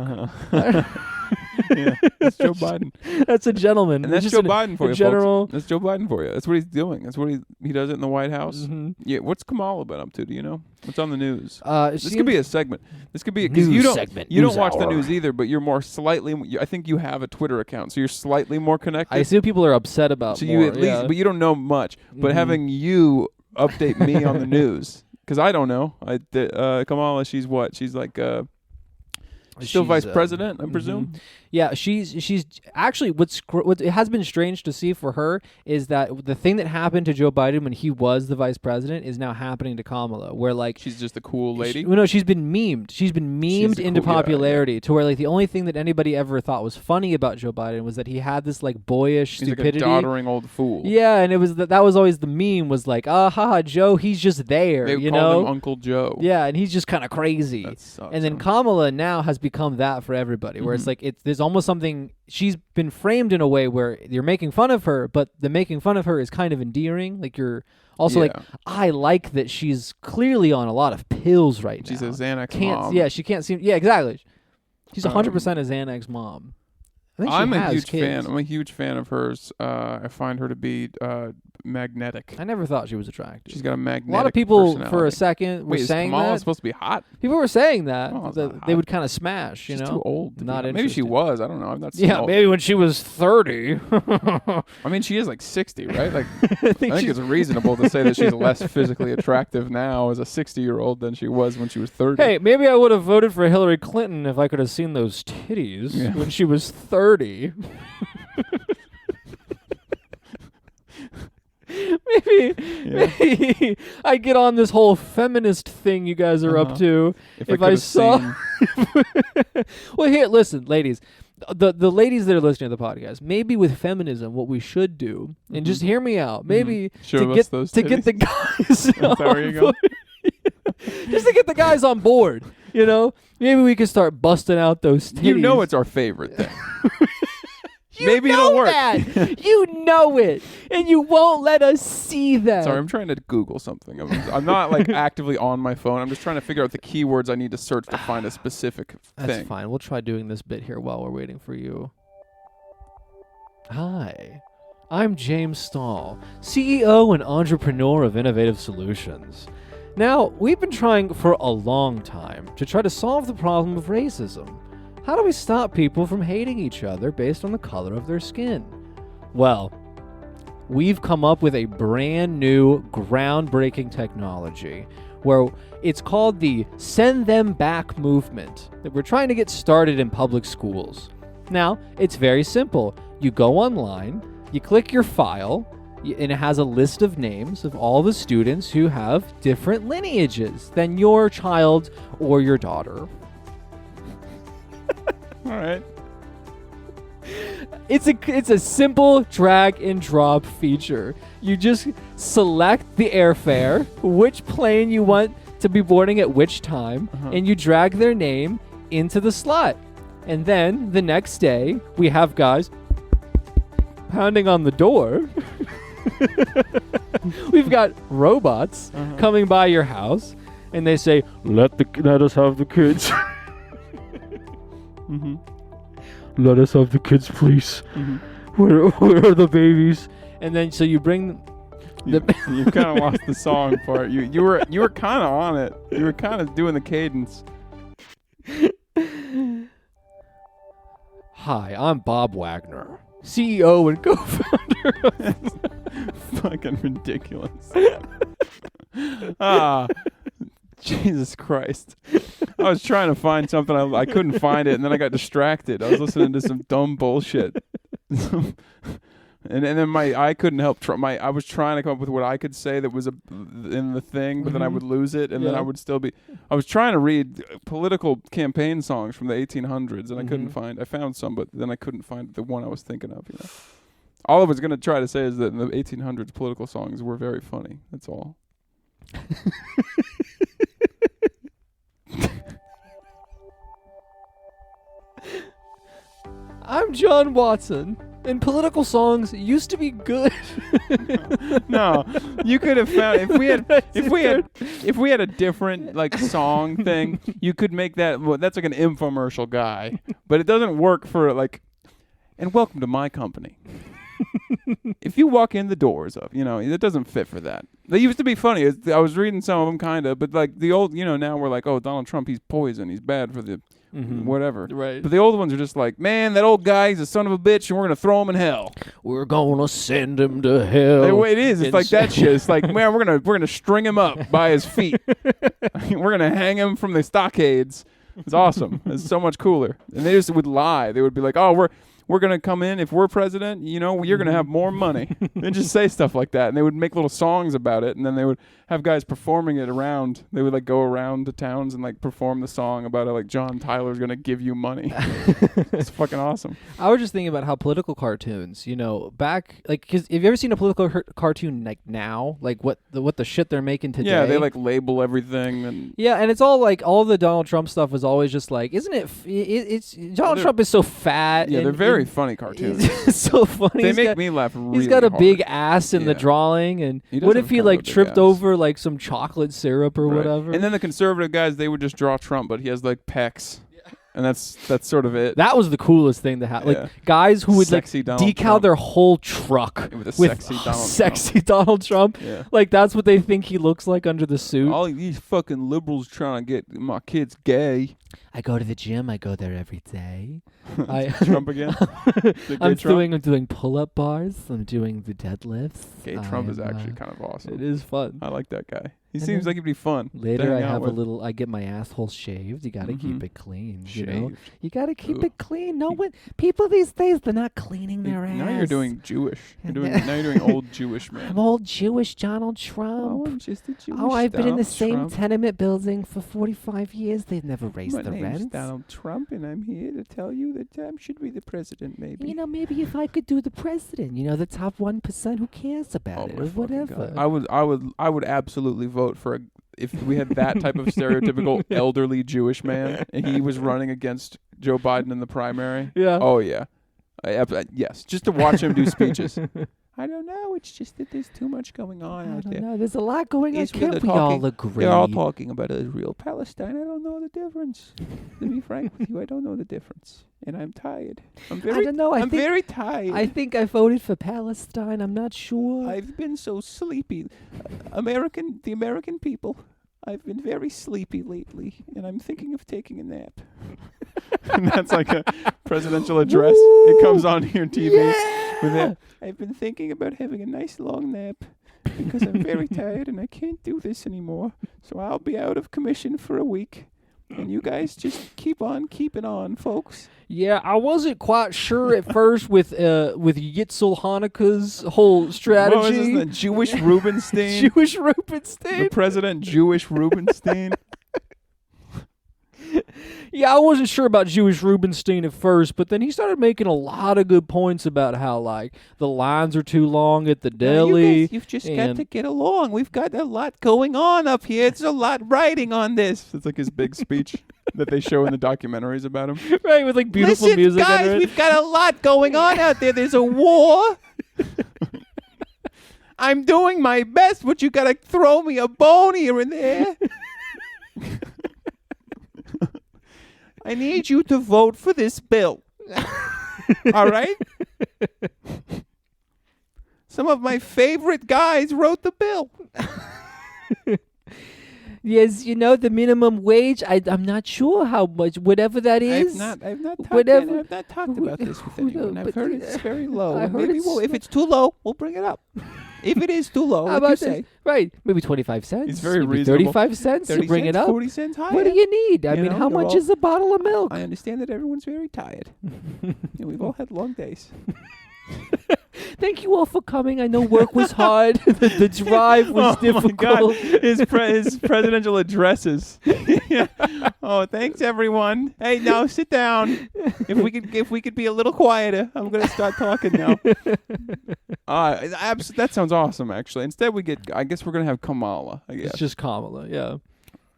Yeah, that's Joe Biden. That's a gentleman. And that's Joe Biden for you, folks. That's Joe Biden for you. That's what he's doing. That's what he does it in the White House. Mm-hmm. Yeah. What's Kamala been up to? Do you know? What's on the news? This could be a segment. This could be because you don't watch the news either, but you're more slightly. I think you have a Twitter account, so you're slightly more connected. I assume people are upset about. So more, you at least, but you don't know much. But having you update me on the news, because I don't know. Kamala, she's what? She's like. Still vice president, I presume. Mm-hmm. Yeah, she's actually what it has been strange to see for her is that the thing that happened to Joe Biden when he was the vice president is now happening to Kamala, where like she's just a cool lady. She's been memed. She's been memed into popularity to where like the only thing that anybody ever thought was funny about Joe Biden was that he had this like boyish stupidity, like a doddering old fool. Yeah, and it was that was always the meme was like, haha, Joe, he's just there. They called him Uncle Joe. Yeah, and he's just kind of crazy. That sucks, and then Kamala now has become that for everybody, where it's like there's almost something. She's been framed in a way where you're making fun of her, but the making fun of her is kind of endearing. Like you're also like, I like that she's clearly on a lot of pills right now. She's a Xanax mom. Yeah, she can't seem. Yeah, exactly. She's 100% a Xanax mom. I think I'm a huge kids. fan. I'm a huge fan of hers. I find her to be magnetic. I never thought she was attractive. She's got a magnetic A lot of people for a personality. second were Wait, saying is Kamala that. supposed to be hot? People were saying that, they would kind of smash. She's you know, too old. Not maybe she was. I don't know. I'm not. Yeah, maybe when she was 30. I mean, she is like 60, right? Like, I think it's reasonable to say that she's less physically attractive now as a 60-year-old than she was when she was 30. Hey, maybe I would have voted for Hillary Clinton if I could have seen those titties when she was 30. Maybe I get on this whole feminist thing you guys are up to. If I saw, well, here, listen, ladies, the ladies that are listening to the podcast, maybe with feminism, what we should do, and just hear me out, maybe to get the guys on board, just to get the guys on board, you know, maybe we can start busting out those titties. You know, it's our favorite thing. Maybe it'll work. You know it, and you won't let us see that. Sorry, I'm trying to Google something. I'm not like actively on my phone. I'm just trying to figure out the keywords I need to search to find a specific thing. That's fine. We'll try doing this bit here while we're waiting for you. Hi, I'm James Stahl, CEO and entrepreneur of Innovative Solutions. Now, we've been trying for a long time to try to solve the problem of racism. How do we stop people from hating each other based on the color of their skin? Well, we've come up with a brand new, groundbreaking technology where it's called the Send Them Back movement that we're trying to get started in public schools. Now, it's very simple. You go online, you click your file, and it has a list of names of all the students who have different lineages than your child or your daughter. All right. It's a simple drag and drop feature. You just select the airfare, which plane you want to be boarding at which time, and you drag their name into the slot. And then the next day, we have guys pounding on the door. We've got robots coming by your house, and they say, "Let us have the kids." Let us have the kids, please. Where are the babies? And then so you bring them. You kind of lost the song part. You were kind of on it. You were kind of doing the cadence. Hi, I'm Bob Wagner, CEO and co-founder of Fucking ridiculous. Jesus Christ. I was trying to find something. I couldn't find it, and then I got distracted. I was listening to some dumb bullshit. and then I couldn't help. I was trying to come up with what I could say that was in the thing, but then I would lose it, and then I would still be. I was trying to read political campaign songs from the 1800s, and I couldn't find. I found some, but then I couldn't find the one I was thinking of. You know, all I was going to try to say is that in the 1800s, political songs were very funny. That's all. I'm John Watson, and political songs used to be good. No, you could have found if we had a different like song thing, you could make that. Well, that's like an infomercial guy, but it doesn't work for like. And welcome to my company. If you walk in the doors of, it doesn't fit for that. They used to be funny. I was reading some of them kind of, but like the old, now we're like, oh, Donald Trump, he's poison. He's bad for the whatever. Right. But the old ones are just like, man, that old guy, he's a son of a bitch, and we're going to throw him in hell. We're going to send him to hell. It is. It's like that shit. It's like, man, we're gonna string him up by his feet. We're going to hang him from the stockades. It's awesome. It's so much cooler. And they just would lie. They would be like, oh, we're going to come in. If we're president, you're going to have more money. They just say stuff like that. And they would make little songs about it. And then they would have guys performing it around. They would like go around to towns and like perform the song about it. Like John Tyler's going to give you money. It's fucking awesome. I was just thinking about how political cartoons, back, like, cause have you ever seen a political cartoon like now? Like what the shit they're making today? Yeah, they like label everything. And it's all like all the Donald Trump stuff was always just like, isn't it? It's Donald Trump is so fat. Yeah, they're very funny cartoons. It's so funny. They make me laugh really He's got a hard. big ass in the drawing, and what if he like tripped over like some chocolate syrup or whatever? And then the conservative guys, they would just draw Trump, but he has like pecs. And that's sort of it. That was the coolest thing to have. Like guys who would sexy like Donald decal Trump. their whole truck with sexy Donald Trump. Yeah. Like that's what they think he looks like under the suit. All these fucking liberals trying to get my kids gay. I go to the gym. I go there every day. Trump again? I'm doing pull-up bars. I'm doing the deadlifts. Gay Trump is actually kind of awesome. It is fun. I like that guy. He seems like he'd be fun. Later, I get my asshole shaved. You got to keep it clean. Shaved. You know, you got to keep it clean. No one, people these days, they're not cleaning their ass. Now you're doing Jewish. Now you're doing old Jewish man. I'm old Jewish Donald Trump. Oh, I'm just a Jewish. I've been in the Donald same Trump. tenement building for 45 years. They've never raised the My name's rent. Donald Trump, and I'm here to tell you that I should be the president. Maybe. You know, maybe if I could do the president, you know, the top 1%, who cares about it or whatever. I would absolutely vote for if we had that type of stereotypical elderly Jewish man and he was running against Joe Biden in the primary. Yeah. Oh yeah. Yes. Just to watch him do speeches. I don't know. It's just that there's too much going on out there. No, there's a lot going on. Can't we all agree? They're all talking about Israel, Palestine. I don't know the difference. To be frank with you, I don't know the difference, and I'm tired. I don't know. I'm very tired. I think I voted for Palestine. I'm not sure. I've been so sleepy. The American people. I've been very sleepy lately, and I'm thinking of taking a nap. And that's like a presidential address. Woo! It comes on your TV. Yeah! With that. I've been thinking about having a nice long nap because I'm very tired and I can't do this anymore. So I'll be out of commission for a week. And you guys just keep on keeping on, folks. Yeah, I wasn't quite sure at first with Yitzel Hanukkah's whole strategy. What was his name? Jewish Rubenstein? Jewish Rubenstein? The president Jewish Rubenstein? Yeah, I wasn't sure about Jewish Rubenstein at first, but then he started making a lot of good points about how, like, the lines are too long at the deli. You've just got to get along. We've got a lot going on up here. It's a lot riding on this. It's like his big speech that they show in the documentaries about him. Right, with, like, beautiful music guys, under it. We've got a lot going on out there. There's a war. I'm doing my best, but you got to throw me a bone here and there. I need you to vote for this bill. All right? Some of my favorite guys wrote the bill. Yes, you know, the minimum wage, I'm not sure how much, whatever that is. I've not talked about this with anyone. I've heard it's very low. If it's too low, we'll bring it up. If it is too low, what do you say? Right, maybe 25 cents. It's very maybe reasonable. 35 cents to bring it up. 40 cents higher. What do you need? I mean, how much is a bottle of milk? I understand that everyone's very tired. And we've all had long days. Thank you all for coming. I know work was hard. the drive was difficult. My God. His presidential addresses. Yeah. Oh, thanks everyone. Hey, now sit down. If we could be a little quieter, I'm gonna start talking now. That sounds awesome. Actually, instead I guess we're gonna have Kamala. I guess it's just Kamala. Yeah.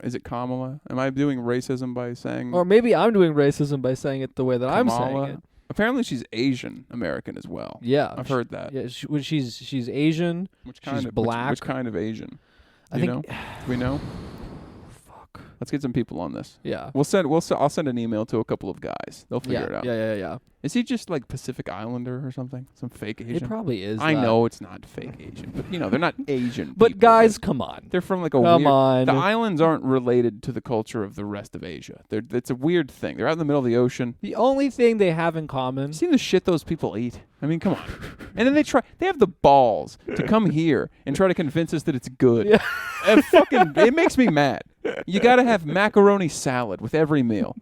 Is it Kamala? Am I doing racism by saying? Or maybe I'm doing racism by saying it the way that Kamala? I'm saying it. Apparently, she's Asian American as well. Yeah, I've heard that. Yeah, she's Asian. She's black. Which kind of Asian? I think. Do we know? Fuck. Let's get some people on this. Yeah. I'll send an email to a couple of guys. They'll figure it out. Yeah. Is he just like Pacific Islander or something? Some fake Asian? It probably is. I know it's not fake Asian, but they're not Asian. But people, guys, come on. They're from like a come weird. on. The islands aren't related to the culture of the rest of Asia. It's a weird thing. They're out in the middle of the ocean. The only thing they have in common. You seen the shit those people eat? I mean, come on. And then they have the balls to come here and try to convince us that it's good. Yeah. It makes me mad. You got to have macaroni salad with every meal.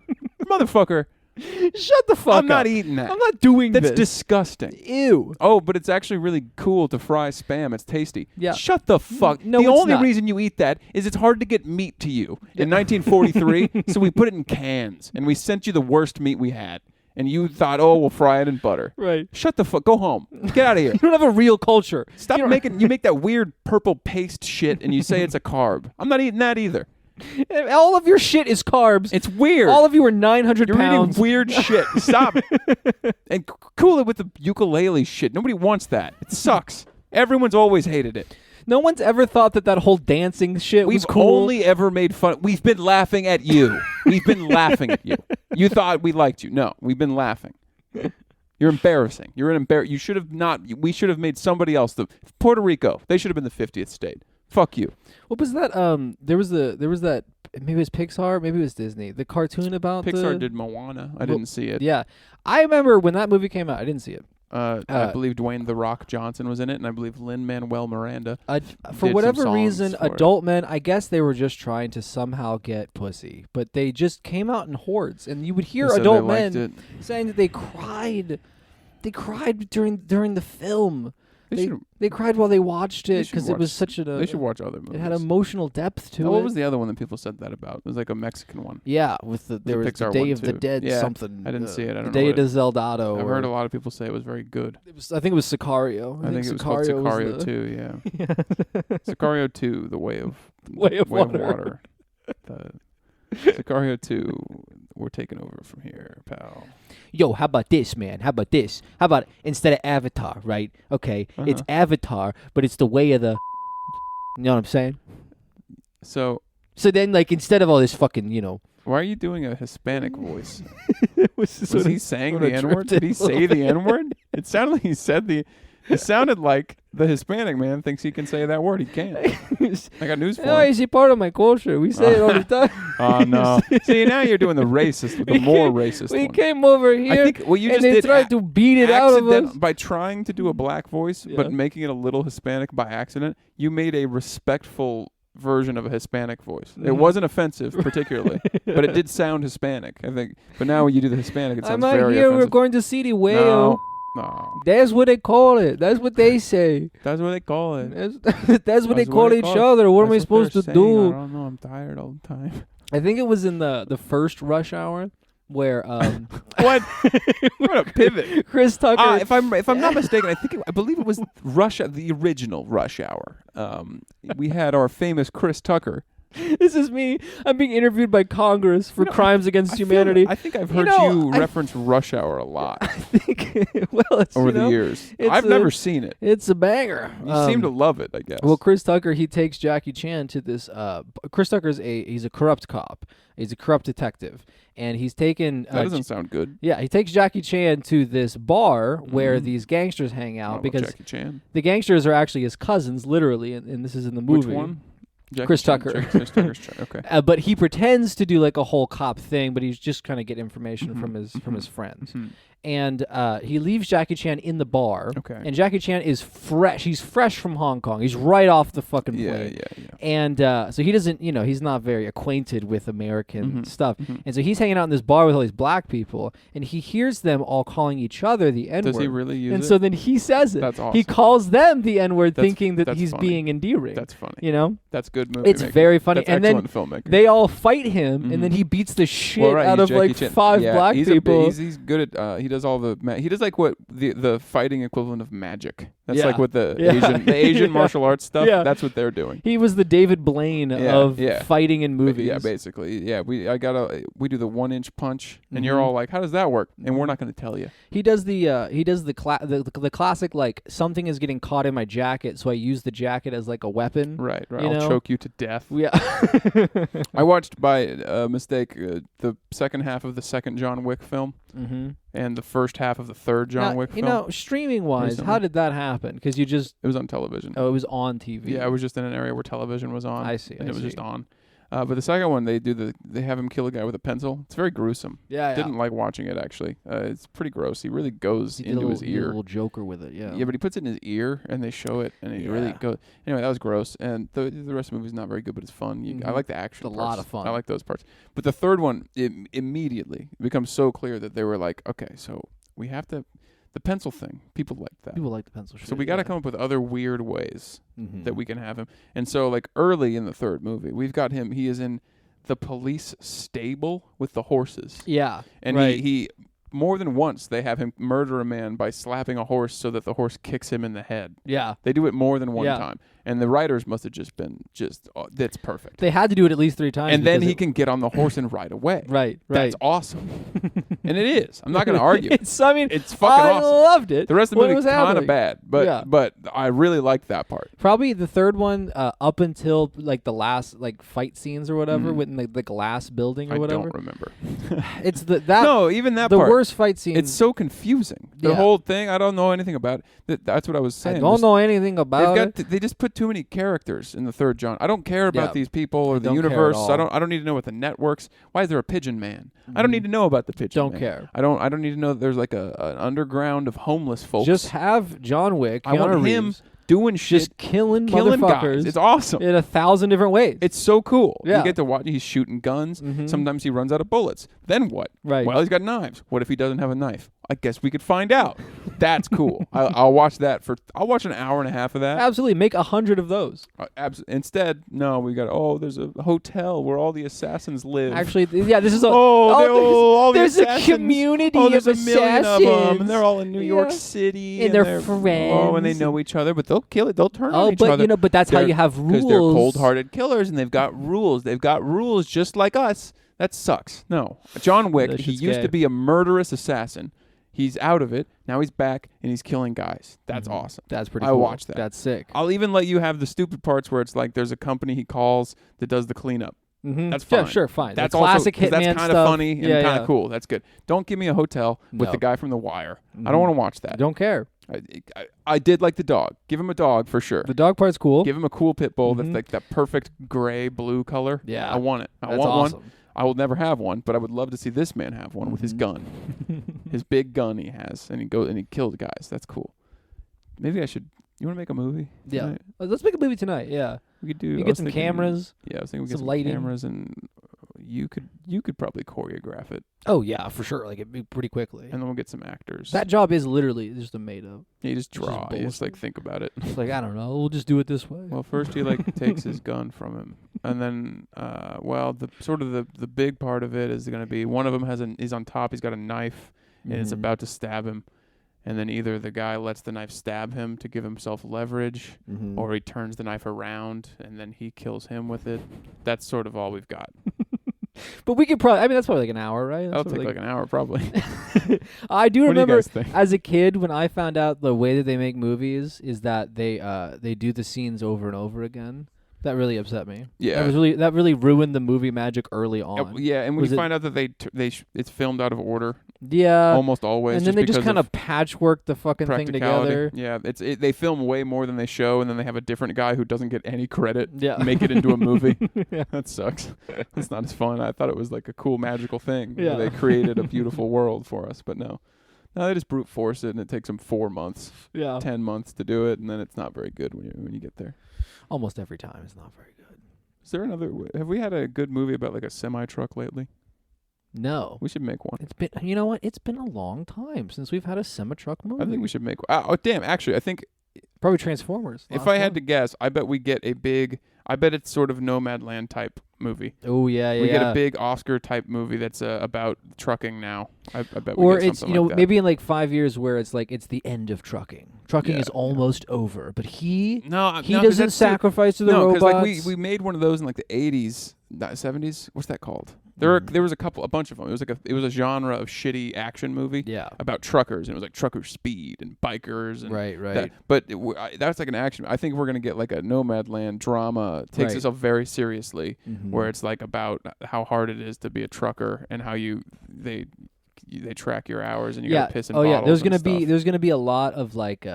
Motherfucker. Shut the fuck up. I'm not eating that. I'm not doing That's this. disgusting. Ew. Oh, but it's actually really cool to fry Spam. It's tasty. Yeah. Shut the fuck. No, the it's only not. reason you eat that is it's hard to get meat to you in 1943, so we put it in cans, and we sent you the worst meat we had. And you thought, oh, we'll fry it in butter. Right. Shut the fuck. Go home. Get out of here. You don't have a real culture. Stop making. You make that weird purple paste shit, and you say it's a carb. I'm not eating that either. All of your shit is carbs. It's weird. All of you are 900 You're pounds. eating weird shit. Stop it. And cool it with the ukulele shit. Nobody wants that. It sucks. Everyone's always hated it. No one's ever thought that whole dancing shit was cool. We've only ever made fun. We've been laughing at you. We've been laughing at you. You thought we liked you. No, we've been laughing. You're embarrassing. You're an You should have not. We should have made somebody else Puerto Rico. They should have been the 50th state. Fuck you. What was that? There was that. Maybe it was Pixar. Maybe it was Disney. The cartoon about Pixar did Moana. I didn't see it. Yeah, I remember when that movie came out. I didn't see it. I believe Dwayne "The Rock" Johnson was in it, and I believe Lin-Manuel Miranda. For whatever reason, adult men, I guess they were just trying to somehow get pussy, but they just came out in hordes, and you would hear adult men saying that they cried. They cried during the film. They cried while they watched it because it was such a. They should watch other movies. It had emotional depth to it. What was the other one that people said that about? It was like a Mexican one. Yeah, with there was the Day of the Dead something. I didn't see it. I don't know. Day of the Zeldado. I've heard a lot of people say it was very good. I think it was Sicario. I think it was called Sicario 2. Yeah. Sicario 2: The Way of Water. Sicario 2. We're taking over from here, pal. Yo, how about this, man? How about this? How about instead of Avatar, right? Okay, it's Avatar, but it's the way of the. You know what I'm saying? So then, like, instead of all this fucking, why are you doing a Hispanic voice? Was he saying the N-word? Did he say the N-word? It sounded like he said the. It sounded like the Hispanic man thinks he can say that word. He can't. I got news for him. No, it's a part of my culture. We say it all the time. Oh, no. See, now you're doing the more racist we one. came over here, I think, you and just they tried to beat it out of us. By trying to do a black voice, but making it a little Hispanic by accident, you made a respectful version of a Hispanic voice. It wasn't offensive, particularly, but it did sound Hispanic, I think. But now when you do the Hispanic, it sounds very offensive. I'm out here, we're going to see the whale. No. That's what they call it. That's what they say. That's what they call it. That's what they call each other. What am I supposed to do? I don't know. I'm tired all the time. I think it was in the first Rush Hour where what? What a pivot. Chris Tucker. If I'm not mistaken, I believe it was the original Rush Hour. We had our famous Chris Tucker. This is me. I'm being interviewed by Congress for crimes against humanity. I think I've heard you reference Rush Hour a lot. I think, it's, over the years. I've never seen it. It's a banger. You seem to love it, I guess. Well, Chris Tucker, he takes Jackie Chan to this. Chris Tucker's he's a corrupt cop. He's a corrupt detective. And he's taken... that doesn't sound good. Yeah, he takes Jackie Chan to this bar where these gangsters hang out. Because Jackie Chan. The gangsters are actually his cousins, literally, and this is in the movie. Which one? Chris Tucker. Chris Tucker's okay. But he pretends to do like a whole cop thing, but he's just trying to get information from his friends. Mm-hmm. And he leaves Jackie Chan in the bar. Okay. And Jackie Chan is fresh. He's fresh from Hong Kong. He's right off the fucking plane. Yeah. And so he doesn't, he's not very acquainted with American stuff. Mm-hmm. And so he's hanging out in this bar with all these black people, and he hears them all calling each other the N-word. Does he really use it? And so then he says it. That's awesome. He calls them the N-word, thinking that he's being endearing. That's funny. That's good movie. It's very funny. That's and excellent then filmmaking. They all fight him, and then he beats the shit out of like Chan. 5 black people. He's good at. He does all the. He does like what the fighting equivalent of magic. That's like what the Asian martial arts stuff. Yeah. That's what they're doing. He was the David Blaine of fighting in movies. Yeah, basically. Yeah, we do the 1-inch punch, and you're all like, how does that work? And we're not going to tell you. He does the classic like, something is getting caught in my jacket, so I use the jacket as like a weapon. Right. I'll choke you to death. Yeah. I watched by mistake the second half of the second John Wick film. Mm-hmm. And the first half of the third John Wick film. Streaming-wise, how did that happen? Because you just... It was on television. Oh, it was on TV. Yeah, it was just in an area where television was on. I see. And it was just on. But the second one, they have him kill a guy with a pencil. It's very gruesome. Yeah. Didn't like watching it, actually. It's pretty gross. He really goes into his ear. He did a little Joker with it, yeah. Yeah, but he puts it in his ear, and they show it, and he really goes... Anyway, that was gross. And the rest of the movie's not very good, but it's fun. I like the action parts. It's a lot of fun. I like those parts. But the third one, immediately becomes so clear that they were like, okay, so we have to... The pencil thing, people like that. People like the pencil shit. So we got to come up with other weird ways that we can have him. And so, like, early in the third movie, we've got him. He is in the police stable with the horses. Yeah. And he more than once, they have him murder a man by slapping a horse so that the horse kicks him in the head. Yeah. They do it more than one time. And the writers must have just been that's perfect. They had to do it at least 3 times. And then he can get on the horse and ride away. Right. That's awesome. And it is. I'm not going to argue. It's fucking awesome. I loved it. The rest of the movie is kind of bad, but I really liked that part. Probably the third one up until like the last like fight scenes or whatever with the glass building or whatever. I don't remember. It's even that the part. The worst fight scene. It's so confusing. The whole thing, I don't know anything about it. That's what I was saying. I don't know anything about it. They just put too many characters in the third John. I don't care about these people or the universe. I don't need to know what the networks. Why is there a pigeon man? I don't need to know about the pigeon man. Don't care. I don't need to know that there's like an underground of homeless folks. Just have John Wick. I want him doing shit, just killing motherfuckers. Guys. It's awesome in 1,000 different ways. It's so cool. Yeah. You get to watch. He's shooting guns. Sometimes he runs out of bullets. Then what? Right. Well, he's got knives. What if he doesn't have a knife? I guess we could find out. That's cool. I'll watch that I'll watch an hour and a half of that. Absolutely. Make 100 of those. Instead, no, we got, there's a hotel where all the assassins live. Actually, this is there's a community there's of a million assassins. of them, and they're all in New York City. And they're friends. And they know each other, but they'll kill it. They'll turn on each other. But that's how you have rules. Because they're cold-hearted killers, and they've got rules. They've got rules just like us. That sucks. No. John Wick, he used to be a murderous assassin. He's out of it. Now he's back, and he's killing guys. That's awesome. That's pretty cool. I watched that. That's sick. I'll even let you have the stupid parts where it's like there's a company he calls that does the cleanup. That's fine. Yeah, sure, fine. That's the classic also, Hitman that's kind of funny and kind of cool. That's good. Don't give me a hotel with the guy from The Wire. I don't want to watch that. Don't care. I did like the dog. Give him a dog for sure. The dog part's cool. Give him a cool pit bull that's like that perfect gray blue color. Yeah, I want it. I want awesome. one. I will never have one, but I would love to see this man have one with his gun, his big gun he has, and he goes and he kills guys. That's cool. Maybe I should. You want to make a movie? Yeah, let's make a movie tonight. Yeah, we could do. We get some cameras. Yeah, I was thinking we get some lighting. cameras, and you could probably choreograph it. Oh yeah, for sure. Like it'd be pretty quickly. And then we'll get some actors. That job is literally just a made up. Yeah, you just draw. You just like think about it. It's like I don't know. We'll just do it this way. Well, first he like takes his gun from him, and then the big part of it is going to be one of them he's on top. He's got a knife, and it's about to stab him. And then either the guy lets the knife stab him to give himself leverage, or he turns the knife around and then he kills him with it. That's sort of all we've got. But we could probably, that's probably like an hour, right? That'll take like an hour probably. I do remember as a kid when I found out the way that they make movies is that they do the scenes over and over again. That really upset me. Yeah, that really ruined the movie magic early on. Yeah, and when you find out that it's filmed out of order. Yeah, almost always. And then they just kind of patchwork the fucking thing together. Yeah, they film way more than they show, and then they have a different guy who doesn't get any credit. Yeah, make it into a movie. Yeah. That sucks. It's not as fun. I thought it was like a cool magical thing. Yeah, they created a beautiful world for us, but no. No, they just brute force it, and it takes them 4 months, 10 months to do it, and then it's not very good when you get there. Almost every time, it's not very good. Is there another? Have we had a good movie about like a semi truck lately? No. We should make one. It's been, you know what? It's been a long time since we've had a semi truck movie. I think we should make one. Oh damn! Actually, I think probably Transformers. If I had to guess, I bet we get a big. I bet it's sort of Nomadland type movie. Oh yeah, we get a big Oscar type movie that's about trucking now. I bet. Or we get it's something like that. Maybe in like 5 years where it's like it's the end of trucking. Trucking is almost over, but he doesn't sacrifice to the robots. No, because like we made one of those in like the 80s, 70s. What's that called? There was a bunch of them. It was a genre of shitty action movie. Yeah. About truckers, and it was like trucker speed and bikers and right. But that's like an action. I think we're gonna get like a Nomadland drama. It takes itself very seriously, where it's like about how hard it is to be a trucker and how they track your hours and you gotta piss in bottles. There's gonna be a lot of like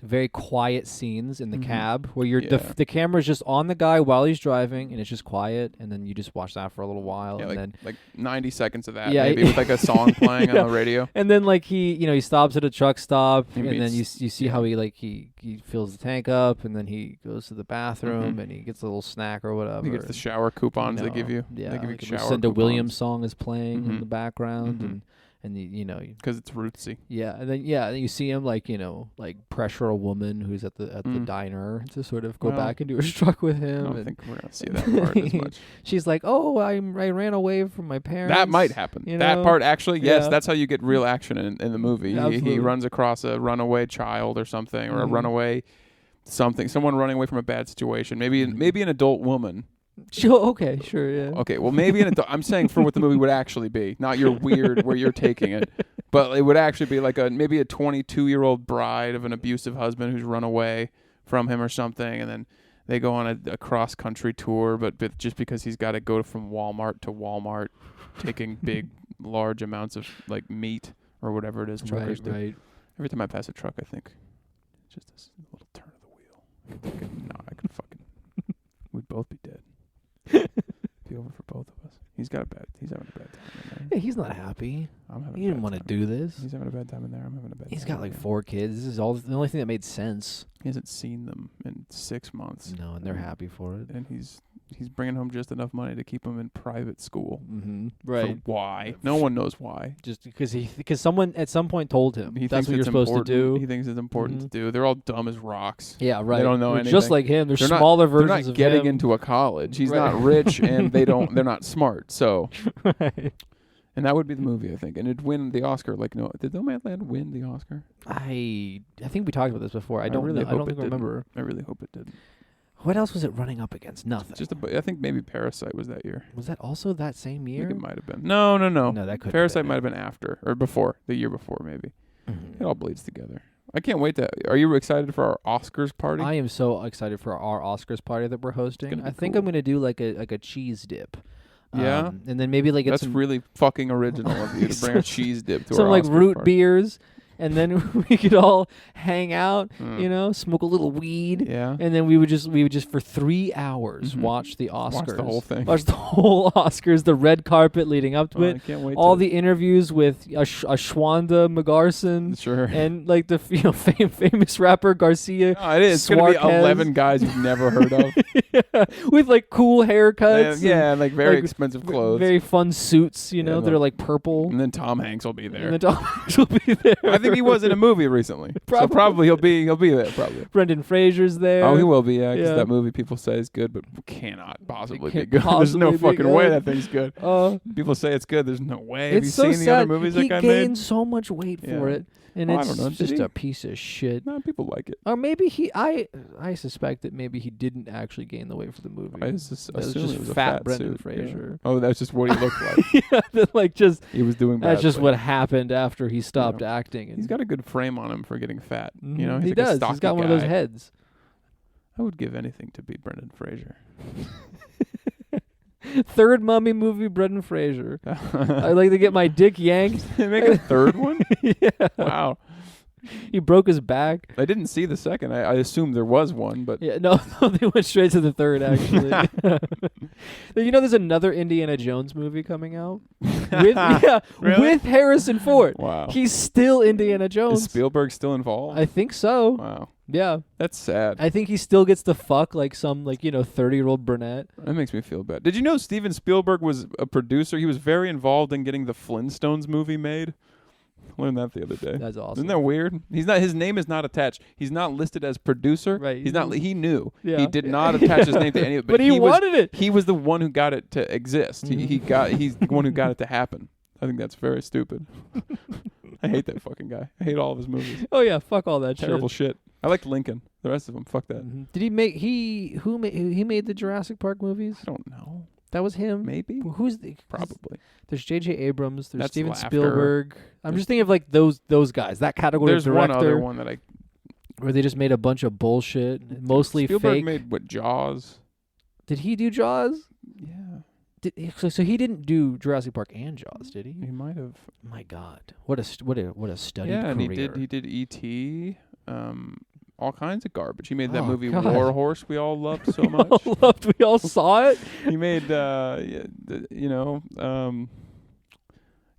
very quiet scenes in the cab where the camera's just on the guy while he's driving and it's just quiet, and then you just watch that for a little while, and then like 90 seconds of that maybe with like a song playing on the radio, and then like he stops at a truck stop, and then you see how he fills the tank up, and then he goes to the bathroom and he gets a little snack or whatever. He gets the shower coupons they give you. Yeah, they give you shower Lucinda coupons. Williams song is playing in the background, and because it's rootsy. Yeah, and then you see him like pressure a woman who's at the diner to sort of go back into his truck with him. I don't think we're gonna see that part as much. She's like, "Oh, I ran away from my parents." That might happen. That part actually, yes, that's how you get real action in the movie. He runs across a runaway child or something, or a runaway someone running away from a bad situation. Maybe an adult woman. Sure. Okay. Sure. Yeah. Okay. Well, maybe I'm saying for what the movie would actually be, not your weird where you're taking it, but it would actually be like maybe a 22-year-old bride of an abusive husband who's run away from him or something, and then they go on a cross-country tour, but just because he's got to go from Walmart to Walmart, taking large amounts of like meat or whatever it is truckers do. Right. Every time I pass a truck, I think just this little turn of the wheel. I'm thinking, no, I could fucking, we'd both be dead. Be over for both of us. He's having a bad time in there. Yeah, he's not happy. He didn't want to do this. He's having a bad time in there. I'm having a bad time. He's got like 4 kids. This is the only thing that made sense. He hasn't seen them in 6 months. No, and they're happy for it. And he's bringing home just enough money to keep them in private school. Mm-hmm. Right. For why? No one knows why. Just because someone at some point told him that's what you're supposed to do. He thinks it's important to do. They're all dumb as rocks. Yeah, right. They don't know anything. Just like him. They're smaller versions of him. They're not getting into a college. He's not rich, and they're not smart. So, right. And that would be the movie, I think, and it'd win the Oscar. Like, no, did Nomadland win the Oscar? I think we talked about this before. I don't remember. I really hope it did. What else was it running up against? Nothing. I think maybe Parasite was that year. Was that also that same year? I think it might have been. No. No, that could. Parasite might have been after or before, the year before, maybe. Mm-hmm. It all bleeds together. I can't wait Are you excited for our Oscars party? I am so excited for our Oscars party that we're hosting. I think I'm going to do like a cheese dip. Yeah, and then maybe like that's really fucking original of you to bring a cheese dip to some our like Oscars root party. beers, and then we could all hang out, smoke a little weed, and then we would just for 3 hours watch the Oscars, watch the whole thing, watch the whole Oscars, the red carpet leading up to it. I can't wait. All the interviews with Ashwanda McGarson, sure, and like the famous rapper Garcia. Oh, it is. It's gonna be 11 guys you've never heard of, with like cool haircuts, and like very expensive clothes, very fun suits. They're like purple. And then Tom Hanks will be there. I think he was in a movie recently. So probably he'll be there probably. Brendan Fraser's there. Oh, he will be, because that movie people say is good, but cannot possibly be good. There's no fucking way that thing's good. People say it's good. There's no way. Have you seen the other movies that guy made? He gained so much weight for it. And it's just a piece of shit. No, people like it. Or maybe I suspect that maybe he didn't actually gain the weight for the movie. I assume it was a fat Brendan suit. Fraser. Yeah. Oh, that's just what he looked like. He was doing bad. That's just what happened after he stopped acting. He's got a good frame on him for getting fat. Mm-hmm. He like does. He's got one of those heads. I would give anything to be Brendan Fraser. Third Mummy movie, Brendan Fraser. I'd like to get my dick yanked. They make a third one? Yeah. Wow. He broke his back. I didn't see the second. I assumed there was one, but no, they went straight to the third. Actually, there's another Indiana Jones movie coming out with Harrison Ford. Wow, he's still Indiana Jones. Is Spielberg still involved? I think so. Wow. Yeah, that's sad. I think he still gets to fuck like some 30-year-old brunette. That makes me feel bad. Did you know Steven Spielberg was a producer? He was very involved in getting the Flintstones movie made. Learned that the other day. That's awesome. Isn't that weird? His name is not attached. He's not listed as producer. Right. He knew. Yeah. He did not attach his name to any of it. But he wanted it. He was the one who got it to exist. Mm-hmm. He's the one who got it to happen. I think that's very stupid. I hate that fucking guy. I hate all of his movies. Oh yeah, fuck all that Terrible shit. I liked Lincoln. The rest of them, fuck that. Mm-hmm. Did he make he made the Jurassic Park movies? I don't know. That was him. Maybe. Probably. There's J.J. Abrams. There's That's Steven Laughter. Spielberg. I'm just thinking of like those guys. That category There's of director. one other one that where they just made a bunch of bullshit, mostly Spielberg fake. made Jaws. Did he do Jaws? Yeah. So he didn't do Jurassic Park and Jaws, did he? He might have. My God, what a studied yeah, career. and he did E.T. All kinds of garbage. He made that movie God. War Horse we all loved so much. We all saw it. He made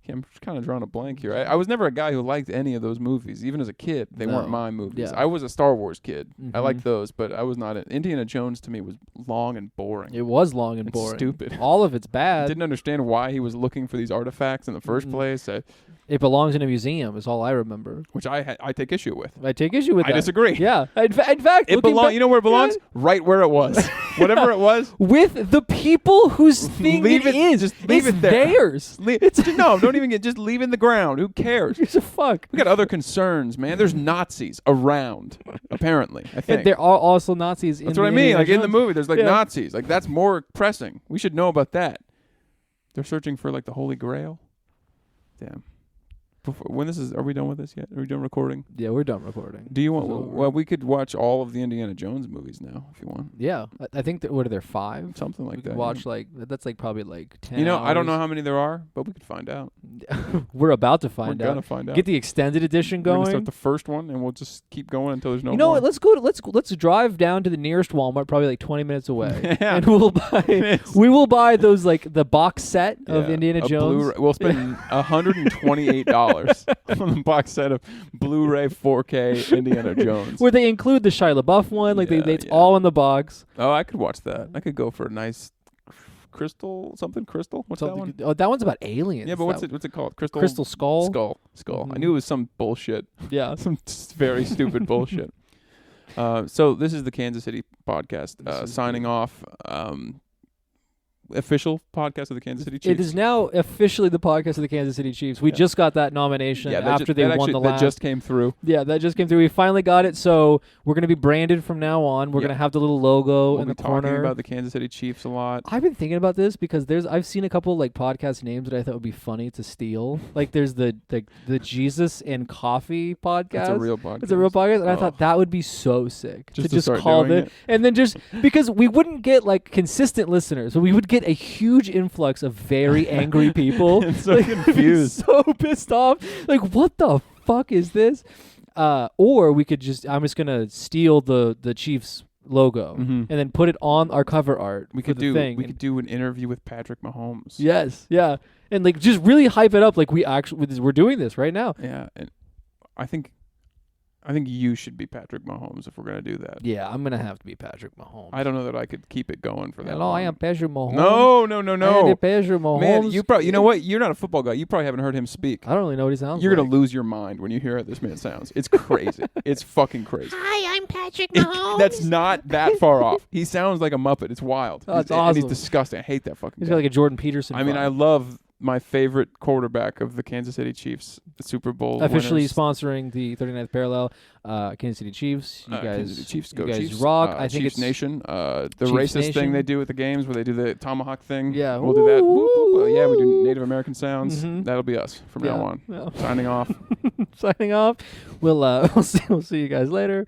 I'm kind of drawing a blank here. I was never a guy who liked any of those movies. Even as a kid, they weren't my movies. Yeah. I was a Star Wars kid. Mm-hmm. I liked those, but I was not. Indiana Jones to me was long and boring. It was long and boring. Stupid. All of it's bad. I didn't understand why he was looking for these artifacts in the first place. It belongs in a museum is all I remember. Which I take issue with. I take issue with that. I disagree. Yeah. In fact, it belongs. You know where it belongs? Right where it was. whatever it was, with the people whose thing leave it is. Just leave it's it there. Theirs. No, don't even just leave it in the ground. Who cares? Gives a fuck. We got other concerns, man. There's Nazis around, apparently. I think. And there are also Nazis in That's what I mean. Like in the movie, there's like Yeah. Nazis. Like that's more pressing. We should know about that. They're searching for like the Holy Grail. Damn. When are we done with this yet? Are we done recording? Yeah, we're done recording. Do you want? Well, we could watch all of the Indiana Jones movies now if you want. Yeah, I think what are there 5? Something like we that. could watch like that's like probably like 10. You know, I don't hours. know how many there are, but we could find out. We're about to find We're out. gonna find out. Get the extended edition We're going. gonna start the first one, and we'll just keep going until there's no. You know more. what? Let's drive down to the nearest Walmart, probably like 20 minutes away, Yeah. and we will buy those like the box set of Indiana Jones. We'll spend $128 on the box set of Blu-ray 4K Indiana Jones. Where they include the Shia LaBeouf one, like it's all in the box. Oh, I could watch that. I could go for a nice crystal. What's that one? Oh, that one's about aliens. Yeah, but what's it called? Crystal Skull. Skull. Mm-hmm. I knew it was some bullshit. Yeah, Some very stupid bullshit. So this is the Kansas City podcast. Signing off. Official podcast of the Kansas City Chiefs. It is now officially the podcast of the Kansas City Chiefs. We just got that nomination after they won the last. That just came through. Yeah, that just came through. We finally got it, so we're going to be branded from now on. We're going to have the little logo in the corner. We'll be talking about the Kansas City Chiefs a lot. I've been thinking about this because I've seen a couple like podcast names that I thought would be funny to steal. Like there's the Jesus and Coffee podcast. It's a real podcast. It's a real podcast, and I thought that would be so sick just to just start call doing it, and then just because we wouldn't get like consistent listeners, but we would get a huge influx of very angry people. And so confused, so pissed off. Like, what the fuck is this? Or we could I'm just gonna steal the Chiefs logo and then put it on our cover art. We could do an interview with Patrick Mahomes. Yes, yeah, and like just really hype it up. Like we're doing this right now. Yeah, and I think you should be Patrick Mahomes if we're gonna do that. Yeah, I'm gonna have to be Patrick Mahomes. I don't know that I could keep it going for that. Hello, I am Patrick Mahomes. No. I am Patrick Mahomes. Man, you know what? You're not a football guy. You probably haven't heard him speak. I don't really know what he sounds You're like. gonna lose your mind when you hear how this man sounds. It's crazy. It's fucking crazy. Hi, I'm Patrick Mahomes. That's not that far off. He sounds like a Muppet. It's wild. Oh, it's And awesome. he's disgusting. I hate that fucking He's guy. got like a Jordan Peterson. I mean, I love my favorite quarterback of the Kansas City Chiefs, the Super Bowl officially winners. sponsoring the 39th parallel, Kansas City Chiefs. You guys, Kansas City Chiefs, go you guys Chiefs. rock. I think Chiefs it's Nation. The Chiefs racist Nation. thing they do at the games where they do the tomahawk thing. Yeah, we'll do that. Whoop, whoop. Yeah, we do Native American sounds. Mhm. That'll be us from now on. Yeah. Signing off. Signing off. We'll see you guys later.